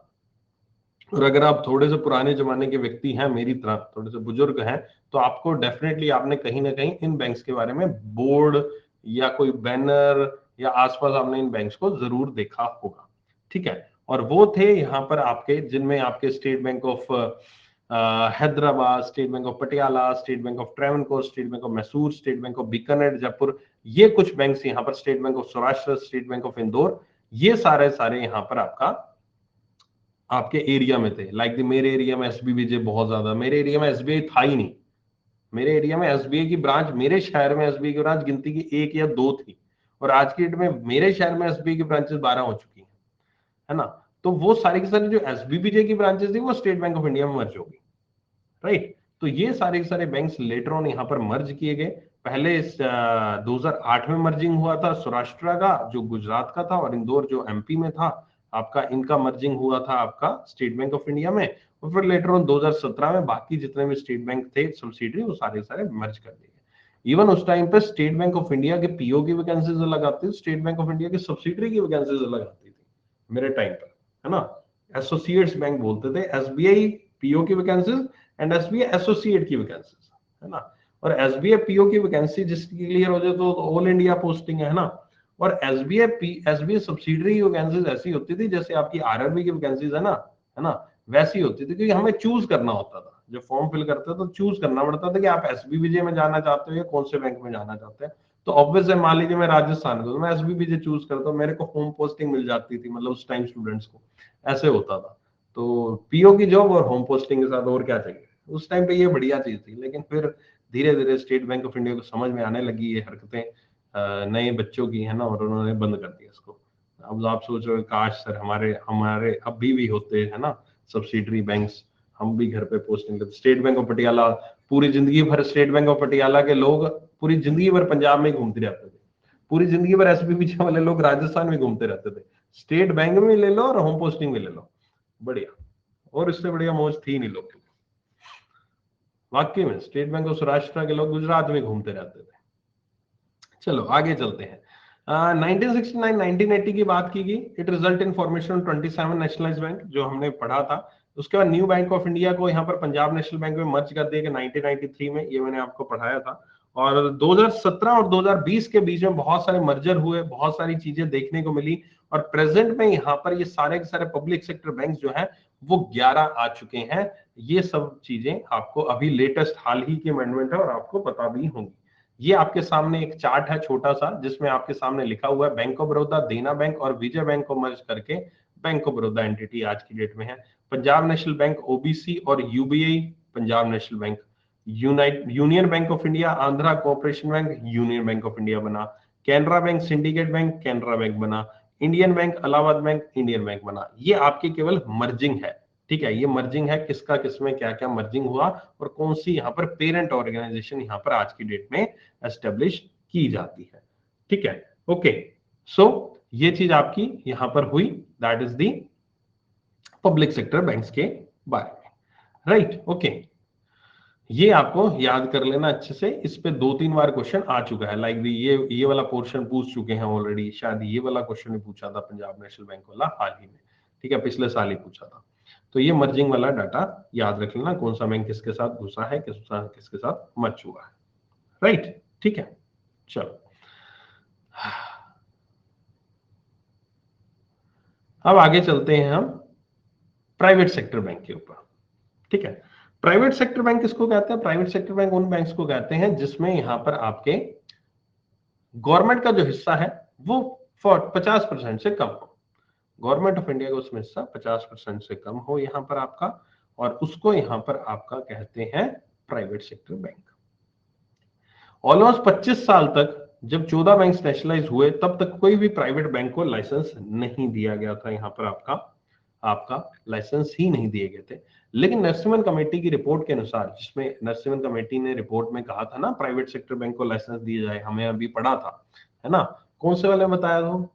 और अगर आप थोड़े से पुराने जमाने के व्यक्ति हैं, मेरी तरह थोड़े से बुजुर्ग हैं, तो आपको डेफिनेटली आपने कहीं ना कहीं इन बैंक्स के बारे में बोर्ड या कोई बैनर या आसपास आपने इन बैंक्स को जरूर देखा होगा। ठीक है, और वो थे यहाँ पर आपके, जिनमें आपके state bank of Hyderabad, state bank of Patiala, state bank of Travancore, state bank of Mysore, state bank of Bikaner Jaipur, ये कुछ बैंक्स यहाँ पर, state bank of Saurashtra, state bank of Indore, ये सारे सारे यहाँ पर आपके एरिया में थे। लाइक मेरे एरिया में एसबीबीजे बहुत ज्यादा, मेरे एरिया में एसबीआई था ही नहीं। मेरे एरिया में एसबीआई की ब्रांच, मेरे शहर में एसबीआई की ब्रांच गिनती की 1 या 2 थी, और आज की डेट में मेरे शहर में एसबीआई की ब्रांचेस 12 हो चुकी है ना। तो वो सारी की सारी जो एसबीबीजे की ब्रांचेस थी वो स्टेट बैंक ऑफ इंडिया में मर्ज होगी, राइट। तो ये सारे के सारे बैंक्स लेटर ऑन यहाँ पर मर्ज किए गए। पहले 2008 में मर्जिंग हुआ था सौराष्ट्र का, जो गुजरात का था, और इंदौर जो एमपी में था आपका, इनका मर्जिंग हुआ था आपका स्टेट बैंक ऑफ इंडिया में। और फिर लेटर ऑन 2017 में बाकी जितने भी स्टेट बैंक थे सब्सिडरी, वो सारे सारे मर्ज कर दिए गए। इवन उस टाइम पे स्टेट बैंक ऑफ इंडिया के पीओ की वैकेंसीज अलग आती थी, स्टेट बैंक ऑफ इंडिया की सब्सिडरी की वैकेंसीज अलग आती थी मेरे टाइम पर, है ना। एसोसिएट्स बैंक बोलते थे, एसबीआई पीओ की वैकेंसीज एंड एसबीआई एसोसिएट की वैकेंसीज, है ना। और एसबीआई पीओ की वैकेंसी जिसकी क्लियर हो जाए तो ऑल इंडिया पोस्टिंग है ना। और एसबीआई सब्सिडरी की वैकेंसीज ऐसी होती थी जैसे आपकी आरआरबी की वैकेंसीज है ना, वैसी होती थी, क्योंकि हमें चूज करना होता था। जब फॉर्म फिल करते थे तो चूज करना पड़ता था कि आप एसबीबीजे में जाना चाहते हो या कौन से बैंक में जाना चाहते हैं। तो ऑब्वियस है, मान लीजिए मैं राजस्थान को, तो मैं एसबीबीजे चूज करता हूँ, मेरे को होम पोस्टिंग मिल जाती थी, मतलब उस टाइम स्टूडेंट्स को ऐसे होता था। तो पीओ की जॉब और होम पोस्टिंग के साथ और क्या चाहिए, उस टाइम पे ये बढ़िया चीज थी। लेकिन फिर धीरे धीरे स्टेट बैंक ऑफ इंडिया को समझ में आने लगी ये हरकतें नए बच्चों की, है ना, और उन्होंने बंद कर दिया इसको। अब आप सोच रहे हो काश सर हमारे हमारे अभी भी होते, है ना, सब्सिडरी बैंक्स, हम भी घर पे पोस्टिंग करते। स्टेट बैंक ऑफ पटियाला, पूरी जिंदगी भर स्टेट बैंक ऑफ पटियाला के लोग पूरी जिंदगी भर पंजाब में घूमते रहते थे, पूरी जिंदगी भर एसबीबीजे वाले लोग राजस्थान में घूमते रहते थे। स्टेट बैंक में ले लो और होम पोस्टिंग में ले लो, बढ़िया, और इससे बढ़िया मौज थी नहीं लोग। वाकई में स्टेट बैंक ऑफ सौराष्ट्र के लोग गुजरात में घूमते रहते थे। चलो आगे चलते हैं। 1969-1980 की बात की गई, it result in formation 27 nationalised bank, जो हमने पढ़ा था। उसके बाद न्यू बैंक ऑफ इंडिया को यहाँ पर पंजाब नेशनल बैंक में मर्ज कर दिया गया 1993 में, ये मैंने आपको पढ़ाया था। और 2017 और 2020 के बीच में बहुत सारे मर्जर हुए, बहुत सारी चीजें देखने को मिली, और प्रेजेंट में यहाँ पर ये सारे के सारे पब्लिक सेक्टर बैंक जो है वो 11 आ चुके हैं। ये सब चीजें आपको अभी लेटेस्ट हाल ही की अमेंडमेंट है और आपको पता भी होंगी। ये आपके सामने एक चार्ट है छोटा सा, जिसमें आपके सामने लिखा हुआ है बैंक ऑफ बड़ौदा, देना बैंक और विजय बैंक को मर्ज करके बैंक ऑफ बड़ौदा एंटिटी आज की डेट में है। पंजाब नेशनल बैंक ओबीसी और UBI Punjab national bank, union bank of India Andhra cooperation bank union bank of India बना, Canara bank syndicate bank Canara bank बना, Indian bank Allahabad bank Indian bank बना। ये आपकी केवल मर्जिंग है, ठीक है। ये मर्जिंग है, किसका किसमें क्या क्या मर्जिंग हुआ और कौन सी यहाँ पर पेरेंट ऑर्गेनाइजेशन यहाँ पर आज की डेट में एस्टेब्लिश की जाती है, ठीक है। ओके, सो ये चीज आपकी यहाँ पर हुई, that is the public sector banks के बारे में, राइट। ओके, ये आपको याद कर लेना अच्छे से, इस पे 2-3 बार क्वेश्चन आ चुका है। लाइक ये वाला पोर्शन पूछ चुके हैं ऑलरेडी, शायद ये वाला क्वेश्चन भी पूछा था पंजाब नेशनल बैंक वाला हाल ही में, ठीक है, पिछले साल ही पूछा था। तो ये मर्जिंग वाला डाटा याद रख लेना, कौन सा बैंक किसके साथ घुसा है, किसके साथ मर्ज हुआ है, राइट, ठीक है। चलो अब आगे चलते हैं हम प्राइवेट सेक्टर बैंक के ऊपर, ठीक है। प्राइवेट सेक्टर बैंक किसको कहते हैं? प्राइवेट सेक्टर बैंक उन बैंक्स को कहते हैं जिसमें यहां पर आपके गवर्नमेंट का जो हिस्सा है वो 50% से कम हो। गवर्नमेंट ऑफ इंडिया का उसमें हिस्सा 50% से कम हो यहां पर आपका, और उसको यहां पर आपका कहते हैं प्राइवेट सेक्टर बैंक। ऑलमोस्ट 25 साल तक, जब 14 बैंक नेशनलाइज हुए, तब तक कोई भी प्राइवेट बैंक को लाइसेंस नहीं दिया गया था यहां पर आपका आपका लाइसेंस ही नहीं दिए गए थे। लेकिन नरसिम्हन कमेटी की रिपोर्ट के अनुसार, जिसमें नरसिम्हन कमेटी ने रिपोर्ट में कहा था ना प्राइवेट सेक्टर बैंक को लाइसेंस दिया जाए, हमें अभी पढ़ा था, है ना, कौन से वाले बताया था?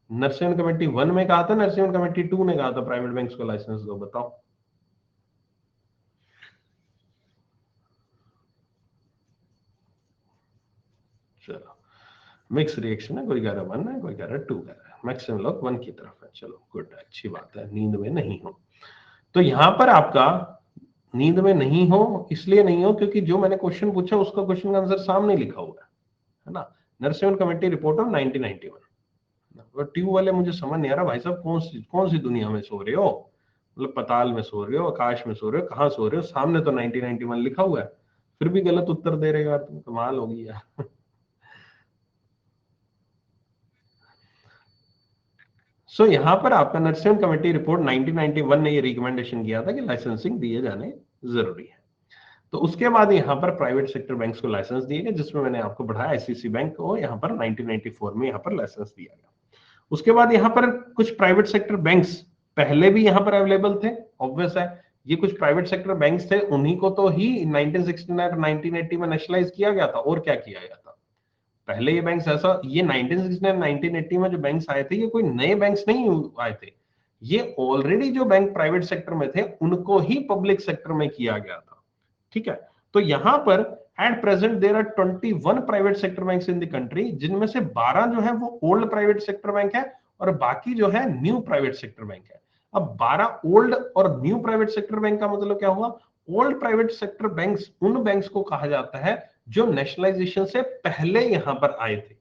नरसिम्हन कमेटी 1 में कहा था, नरसिम्हन कमेटी 2 ने कहा था प्राइवेट बैंक्स को लाइसेंस दो, बताओ। चलो, मिक्स रिएक्शन है, कोई कह रहा 1 है, कोई कह रहा 2 कह रहा है, मैक्सिमम लोग 1 की तरफ है। चलो गुड, अच्छी बात है, नींद में नहीं हो। तो यहां पर आपका नींद में नहीं हो, इसलिए नहीं हो क्योंकि जो मैंने क्वेश्चन पूछा उसका क्वेश्चन का आंसर सामने लिखा हुआ है ना, नरसिम्हन कमेटी रिपोर्ट ऑफ 1991। और ट्यूब वाले मुझे समझ नहीं आ रहा भाई साहब, कौन सी दुनिया में सो रहे हो, मतलब पताल में सो रहे हो, आकाश में सो रहे हो, कहाँ सो रहे हो? सामने तो 1991 लिखा हुआ है, फिर भी गलत उत्तर दे रहे हो यार, तुम कमाल होगी यार। सो यहाँ पर आपका नरसिम्हन कमेटी रिपोर्ट 1991 ने ये रिकमेंडेशन किया था कि लाइसेंसिंग दिए जाने जरूरी है। तो उसके बाद यहाँ पर प्राइवेट सेक्टर बैंक्स को लाइसेंस दिए गए, जिसमें मैंने आपको बढ़ाया आईसीसी बैंक को यहाँ पर 1994 में यहाँ पर लाइसेंस दिया गया। उसके बाद यहाँ पर कुछ प्राइवेट सेक्टर बैंक्स पहले भी यहाँ पर अवेलेबल थे, ऑब्वियस है, ये कुछ प्राइवेट सेक्टर बैंक्स थे, उन्हीं को तो ही 1969 और 1980 में नेशनलाइज किया गया था, और क्या किया गया था पहले। ये बैंक्स ऐसा, ये 1969 1980 में जो बैंक्स आए थे, ये कोई नए बैंक्स नहीं आए थे, ये ऑलरेडी जो बैंक प्राइवेट सेक्टर में थे उनको ही पब्लिक सेक्टर में किया गया था, ठीक है। तो यहां पर at present there are 21 private sector banks in the country, जिनमें से 12 जो है वो ओल्ड प्राइवेट सेक्टर बैंक है, और बाकी जो है न्यू प्राइवेट सेक्टर बैंक है। अब 12 ओल्ड और न्यू प्राइवेट सेक्टर बैंक का मतलब क्या हुआ? ओल्ड प्राइवेट सेक्टर बैंक्स उन बैंक्स को कहा जाता है जो नेशनलाइजेशन से पहले यहां पर आए थे।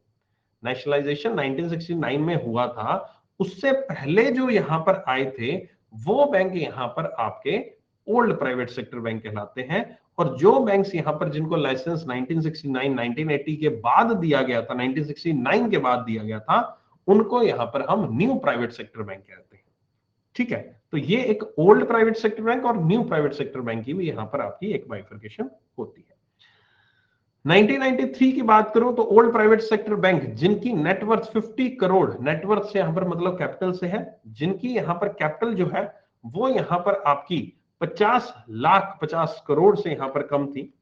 नेशनलाइजेशन 1969 में हुआ था, उससे पहले जो यहां पर आए थे वो बैंक यहां पर आपके ओल्ड प्राइवेट सेक्टर बैंक कहलाते हैं। और जो बैंक्स यहां पर जिनको लाइसेंस 1969 1980 के बाद दिया गया था, 1969 के बाद दिया गया था, उनको यहां पर हम न्यू प्राइवेट सेक्टर बैंक कहते हैं, ठीक है। तो ये एक ओल्ड प्राइवेट सेक्टर बैंक और न्यू प्राइवेट सेक्टर बैंक की भी यहां पर आपकी एक बाइफर्केशन होती है। 1993 की बात करूं तो ओल्ड प्राइवेट सेक्टर बैंक जिनकी नेटवर्थ 50 करोड़, नेटवर्थ से यहां पर मतलब कैपिटल से है, जिनकी यहां पर कैपिटल जो है वो यहां पर आपकी 50 लाख 50 करोड़ से यहां पर कम थी,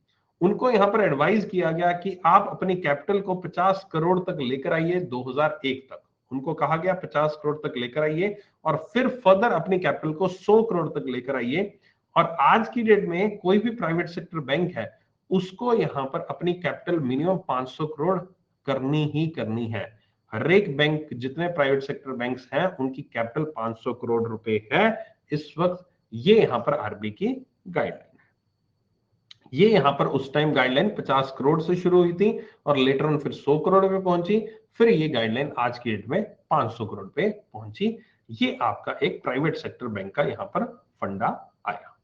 उनको यहां पर एडवाइस किया गया कि आप अपनी कैपिटल को 50 करोड़ तक लेकर आइए 2001 तक। उनको कहा गया 50 करोड़ तक लेकर आइए और फिर फर्दर अपनी कैपिटल को 100 करोड़ तक लेकर आइए। और आज की डेट में कोई भी प्राइवेट सेक्टर बैंक है उसको यहां पर अपनी कैपिटल मिनिमम 500 करोड़ करनी ही करनी है। हर एक बैंक, जितने प्राइवेट सेक्टर बैंक्स हैं, उनकी कैपिटल 500 करोड़ रुपए है इस वक्त। ये यहां पर आरबीआई की गाइडलाइन है। ये यहां पर उस टाइम गाइडलाइन 50 करोड़ से शुरू हुई थी और लेटर ऑन फिर 100 करोड़ पे पहुंची, फिर ये गाइडलाइन आज की डेट में 500 करोड़ पे पहुंची। ये आपका एक प्राइवेट सेक्टर बैंक का यहां पर फंडा आया,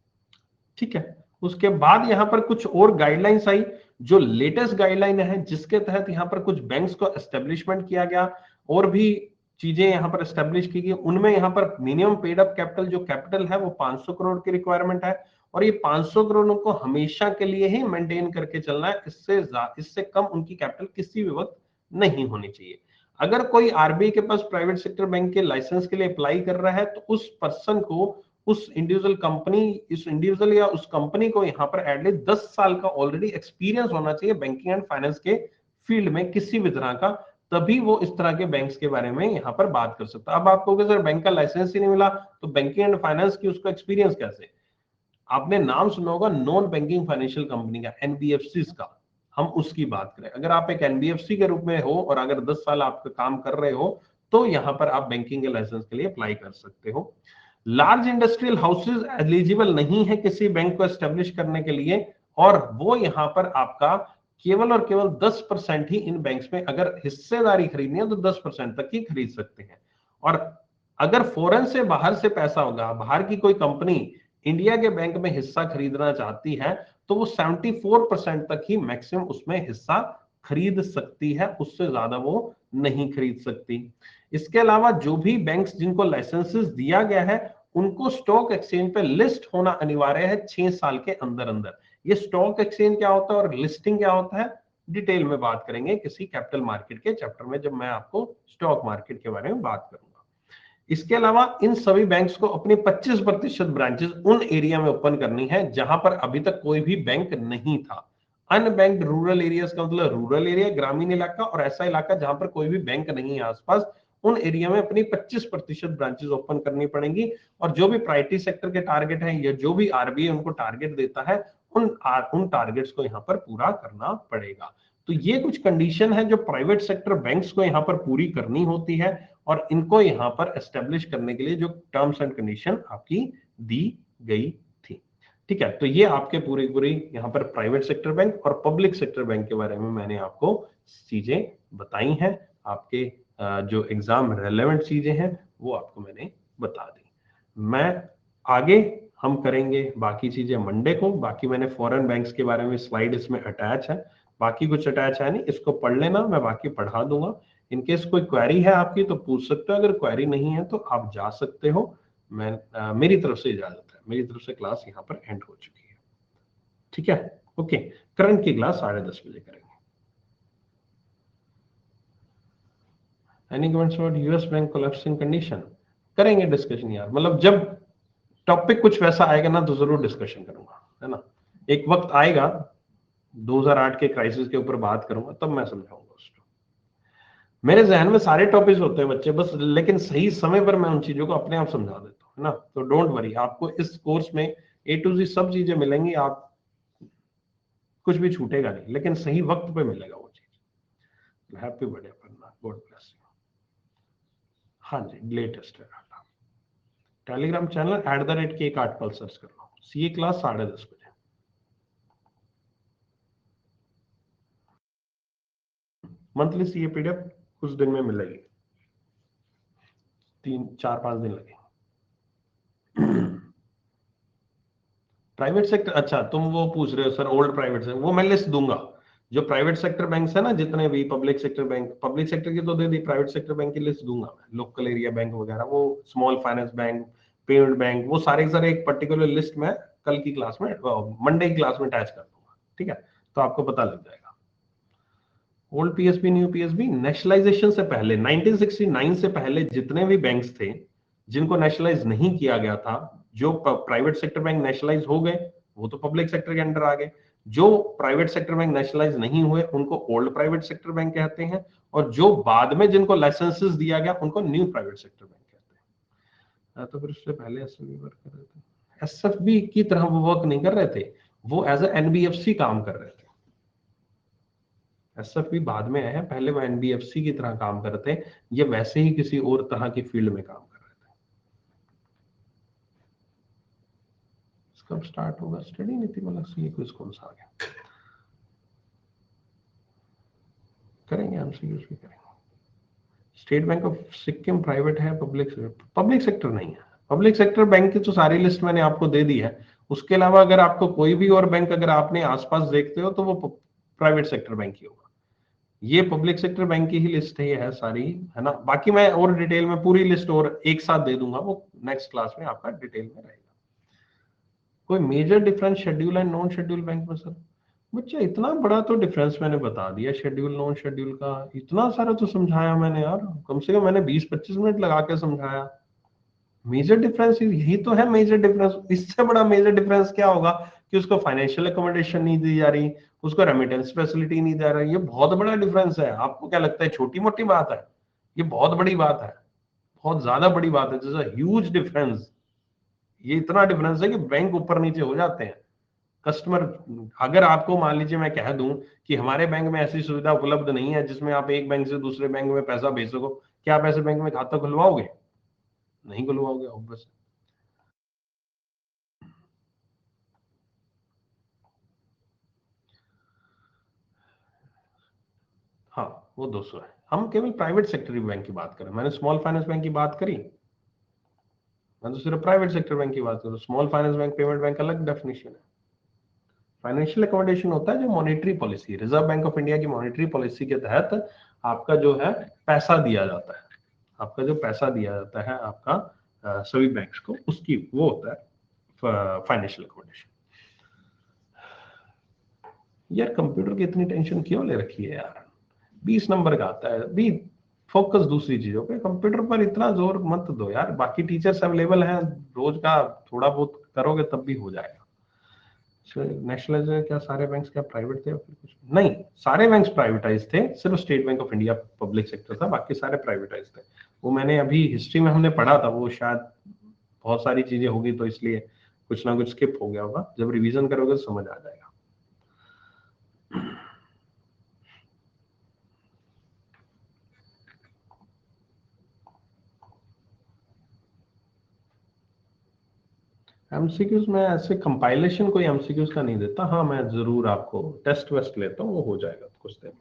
ठीक है। उसके बाद यहां पर कुछ और गाइडलाइंस आई, जो लेटेस्ट गाइडलाइन है, जिसके तहत यहां पर कुछ बैंक्स को एस्टेब्लिशमेंट किया गया और भी चीजें यहां पर एस्टेब्लिश की गई। उनमें यहां पर मिनिमम पेड अप कैपिटल, जो कैपिटल है वो 500 करोड़ की रिक्वायरमेंट है, और ये 500 करोड़ को हमेशा के लिए ही मेंटेन करके चलना है, इससे कम उनकी कैपिटल किसी भी वक्त नहीं होनी चाहिए। अगर कोई आरबीआई के पास प्राइवेट सेक्टर बैंक के लाइसेंस के लिए अप्लाई कर रहा है तो उस पर्सन को, उस इंडिविजुअल या उस कंपनी को यहाँ पर एटलीस्ट 10 साल का ऑलरेडी एक्सपीरियंस होना चाहिए बैंकिंग एंड फाइनेंस के फील्ड में किसी भी तरह का, तभी वो इस तरह के बैंक्स के बारे में यहाँ पर बात कर सकता है। अब आप कहोगे सर बैंक का लाइसेंस ही नहीं मिला तो बैंकिंग एंड फाइनेंस की उसको एक्सपीरियंस कैसे? आपने नाम सुना होगा नॉन बैंकिंग फाइनेंशियल कंपनी का, एनबीएफसी का, हम उसकी बात करें। अगर आप एक एनबीएफसी के रूप में हो और अगर 10 साल आप काम कर रहे हो तो यहां पर आप बैंकिंग के लाइसेंस के लिए अप्लाई कर सकते हो। लार्ज इंडस्ट्रियल हाउसेज एलिजिबल नहीं है किसी बैंक को एस्टेब्लिश करने के लिए, और वो यहां पर आपका केवल और केवल 10% ही इन बैंक्स में अगर हिस्सेदारी खरीदनी है तो 10% तक ही खरीद सकते हैं। और अगर फॉरेन से बाहर से पैसा होगा, बाहर की कोई कंपनी इंडिया के बैंक में हिस्सा खरीदना चाहती है तो वो 74% तक ही मैक्सिमम उसमें हिस्सा खरीद सकती है, उससे ज्यादा वो नहीं खरीद सकती। इसके अलावा जो भी बैंक्स जिनको लाइसेंसेस दिया गया है उनको स्टॉक एक्सचेंज पे लिस्ट होना अनिवार्य है 6 साल के अंदर अंदर। ये स्टॉक एक्सचेंज क्या होता है और लिस्टिंग क्या होता है, डिटेल में बात करेंगे किसी कैपिटल मार्केट के चैप्टर में, जब मैं आपको स्टॉक मार्केट के बारे में बात करूंगा। इसके अलावा इन सभी बैंक्स को अपनी 25% ब्रांचेस उन एरिया में ओपन करनी है जहां पर अभी तक कोई भी बैंक नहीं था। अनबैंक्ड रूरल एरियाज का मतलब रूरल एरिया, ग्रामीण इलाका, और ऐसा इलाका जहां पर कोई भी बैंक नहीं है आसपास, उन एरिया में अपनी 25% ब्रांचेस ओपन करनी पड़ेंगी। और जो भी प्राइवेटी सेक्टर के टारगेट हैं या जो भी आरबीआई उनको टारगेट देता है उन टारगेट्स को यहाँ पर पूरा करना पड़ेगा। तो ये कुछ कंडीशन है जो प्राइवेट सेक्टर बैंक्स को यहाँ पर पूरी करनी होती है, और इनको यहां पर एस्टेब्लिश करने के लिए जो टर्म्स एंड कंडीशन आपकी दी गई थी। ठीक है, तो ये आपके पूरी पूरी यहां पर प्राइवेट सेक्टर बैंक और पब्लिक सेक्टर बैंक के बारे में मैंने आपको चीजें बताई हैं। आपके जो एग्जाम रेलेवेंट चीजें हैं वो आपको मैंने बता दी। मैं आगे हम करेंगे बाकी चीजें मंडे को। बाकी मैंने फॉरेन बैंक्स के बारे में स्लाइड इसमें अटैच है, बाकी कुछ अटैच है नहीं, इसको पढ़ लेना, मैं बाकी पढ़ा दूंगा। इनकेस कोई क्वेरी है आपकी तो पूछ सकते हो, अगर क्वेरी नहीं है तो आप जा सकते हो। मैं मेरी तरफ से इजाजत है, मेरी तरफ से क्लास यहाँ पर एंड हो चुकी है। ठीक है, ओके। करंट की क्लास 10:30 बजे करेंगे। Any comments about US bank collapsing condition? करेंगे डिस्कशन यार, मतलब जब टॉपिक कुछ वैसा आएगा ना तो जरूर डिस्कशन करूंगा, है ना। एक वक्त आएगा 2008 के क्राइसिस के ऊपर बात करूंगा, तब मैं समझाऊंगा उसको। मेरे जहन में सारे टॉपिक्स होते हैं बच्चे, बस लेकिन सही समय पर मैं उन चीजों को अपने आप समझा देता हूँ, है ना। तो डोंट वरी, आपको इस कोर्स में ए टू जी सब चीजें मिलेंगी, आप कुछ भी छूटेगा नहीं, लेकिन सही वक्त पे मिलेगा वो चीज। Happy birthday Panna, God bless you. हाँ जी, लेटेस्ट है data. Telegram channel @KK article search कर लो, सीए क्लास 10:30 बजे। मंथली सीए पीडीएफ कुछ दिन में मिलेगी, 3-4-5 दिन लगेंगे। प्राइवेट सेक्टर, अच्छा तुम वो पूछ रहे हो सर ओल्ड प्राइवेट सेक्टर, वो मैं लिस्ट दूंगा। जो प्राइवेट सेक्टर बैंक्स है ना जितने भी, public sector bank, public sector की तो दे दी, प्राइवेट सेक्टर बैंक की लिस्ट दूंगा मैं, लोकल एरिया बैंक वगैरह, वो small finance bank, payment bank, वो सारे सर एक पर्टिकुलर लिस्ट में कल की क्लास में, मंडे की क्लास में अटैच कर दूंगा। ठीक है, तो आपको पता लग जाएगा। Old PSB, new PSB, nationalisation से पहले 1969 से पहले जितने भी बैंक्स थे जिनको नेशनलाइज नहीं किया गया था, जो प्राइवेट सेक्टर बैंक नेशनलाइज हो गए वो तो पब्लिक सेक्टर के अंडर आ गए। जो प्राइवेट सेक्टर बैंक नेशनलाइज नहीं हुए उनको ओल्ड प्राइवेट सेक्टर बैंक कहते हैं, और जो बाद में जिनको लाइसेंसेस दिया गया उनको न्यू प्राइवेट सेक्टर बैंक कहते हैं। तो फिर उससे पहले एसएफबी वर्क कर रहे थे, एसएफबी की तरह वो वर्क नहीं कर रहे थे, वो एज ए एनबीएफसी काम कर रहे थे। एसएफबी बाद में आया, पहले वो एनबीएफसी की तरह काम करते, ये वैसे ही किसी और तरह की फील्ड में काम कर रहे थे। कब स्टार्ट होगा स्टडी नीति वाला सी क्विज कौन सा आ गया? करेंगे, एमसीक्यूज भी करेंगे। State bank of Sikkim private है, पब्लिक सेक्टर नहीं है। पब्लिक सेक्टर बैंक की तो सारी लिस्ट मैंने आपको दे दी है। उसके अलावा अगर आपको कोई भी और बैंक अगर आपने आसपास देखते हो तो वो प्राइवेट सेक्टर बैंक ही होगा। ये पब्लिक सेक्टर बैंक की ही लिस्ट है सारी, है ना। बाकी मैं और डिटेल में पूरी लिस्ट और एक साथ दे दूंगा, वो नेक्स्ट क्लास में आपका डिटेल में रहेगा। कोई major difference schedule and non schedule bank में सर? बच्चा इतना बड़ा तो डिफरेंस मैंने बता दिया, शेड्यूल नॉन शेड्यूल का इतना सारा तो समझाया मैंने यार, कम से कम मैंने 20-25 मिनट लगा के समझाया। मेजर डिफरेंस यही तो है, मेजर डिफरेंस, इससे बड़ा मेजर डिफरेंस क्या होगा कि उसको फाइनेंशियल अकोमोडेशन नहीं दी जा रही, उसको रेमिटेंस फैसिलिटी नहीं दे रही। ये बहुत बड़ा डिफरेंस है। आपको क्या लगता है छोटी मोटी बात है? ये बहुत बड़ी बात है, बहुत ज्यादा बड़ी बात है, जैसे ह्यूज डिफरेंस। ये इतना डिफरेंस है कि बैंक ऊपर नीचे हो जाते हैं। कस्टमर, अगर आपको मान लीजिए मैं कह दूं कि हमारे बैंक में ऐसी सुविधा उपलब्ध नहीं है जिसमें आप एक बैंक से दूसरे बैंक में पैसा भेज सको, क्या आप ऐसे बैंक में खाता खुलवाओगे? नहीं खुलवाओगे ऑब्वियस। हाँ, वो 200 है। हम केवल प्राइवेट सेक्टर बैंक की बात करें, मैंने स्मॉल फाइनेंस बैंक की बात करी, मैं तो सिर्फ प्राइवेट सेक्टर बैंक की बात करूँ। Small finance bank, payment bank अलग डेफिनेशन है। फाइनेंशियल अकोमोडेशन होता है जो monetary policy, reserve Bank of India की मॉनेटरी पॉलिसी के तहत आपका जो है पैसा दिया जाता है, आपका जो पैसा दिया जाता है आपका सभी बैंक्स को, उसकी वो होता है फाइनेंशियल अकोमोडेशन। यार कंप्यूटर की इतनी टेंशन क्यों ले रखी है यार? 20 नंबर का आता है, भी फोकस दूसरी चीजों पे, कंप्यूटर पर इतना जोर मत दो यार। बाकी टीचर्स अवेलेबल हैं, रोज का थोड़ा बहुत करोगे तब भी हो जाएगा। नेशनलाइज क्या सारे बैंक्स क्या प्राइवेट थे? फिर कुछ नहीं, सारे बैंक्स प्राइवेटाइज थे, सिर्फ state bank of India public sector था, बाकी सारे प्राइवेटाइज थे। वो मैंने अभी हिस्ट्री में हमने पढ़ा था, वो शायद बहुत सारी चीजें होगी तो इसलिए कुछ ना कुछ स्किप हो गया होगा, जब रिवीजन करोगे तो समझ आ जाएगा। एमसीक्यूज में ऐसे कंपाइलेशन कोई एमसीक्यूज का नहीं देता, हाँ मैं जरूर आपको टेस्ट वेस्ट लेता हूँ, वो हो जाएगा कुछ देर में।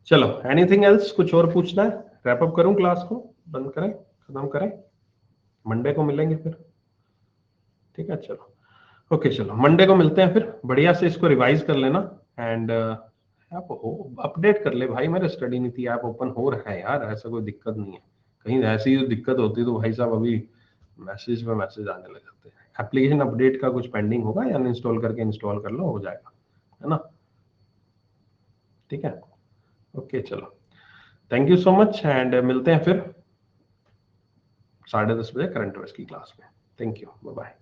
चलो, एनीथिंग एल्स, कुछ और पूछना है? रैप अप करूं, क्लास को बंद करें, खत्म करें, मंडे को मिलेंगे फिर। ठीक है, चलो ओके, चलो मंडे को मिलते हैं फिर। बढ़िया से इसको रिवाइज कर लेना एंड आप अपडेट कर ले भाई, मेरे स्टडी नीति ऐप ओपन हो रहा है यार, ऐसा कोई दिक्कत नहीं है। कहीं ऐसी दिक्कत होती तो भाई साहब अभी मैसेज पे मैसेज आने लग जाते हैं। एप्लीकेशन अपडेट का कुछ पेंडिंग होगा या अनइंस्टॉल करके इंस्टॉल कर लो, हो जाएगा, है ना? ठीक है, ओके चलो, thank you so much and मिलते हैं फिर 10:30 बजे करंट अफेयर्स की क्लास में। Thank you, bye bye.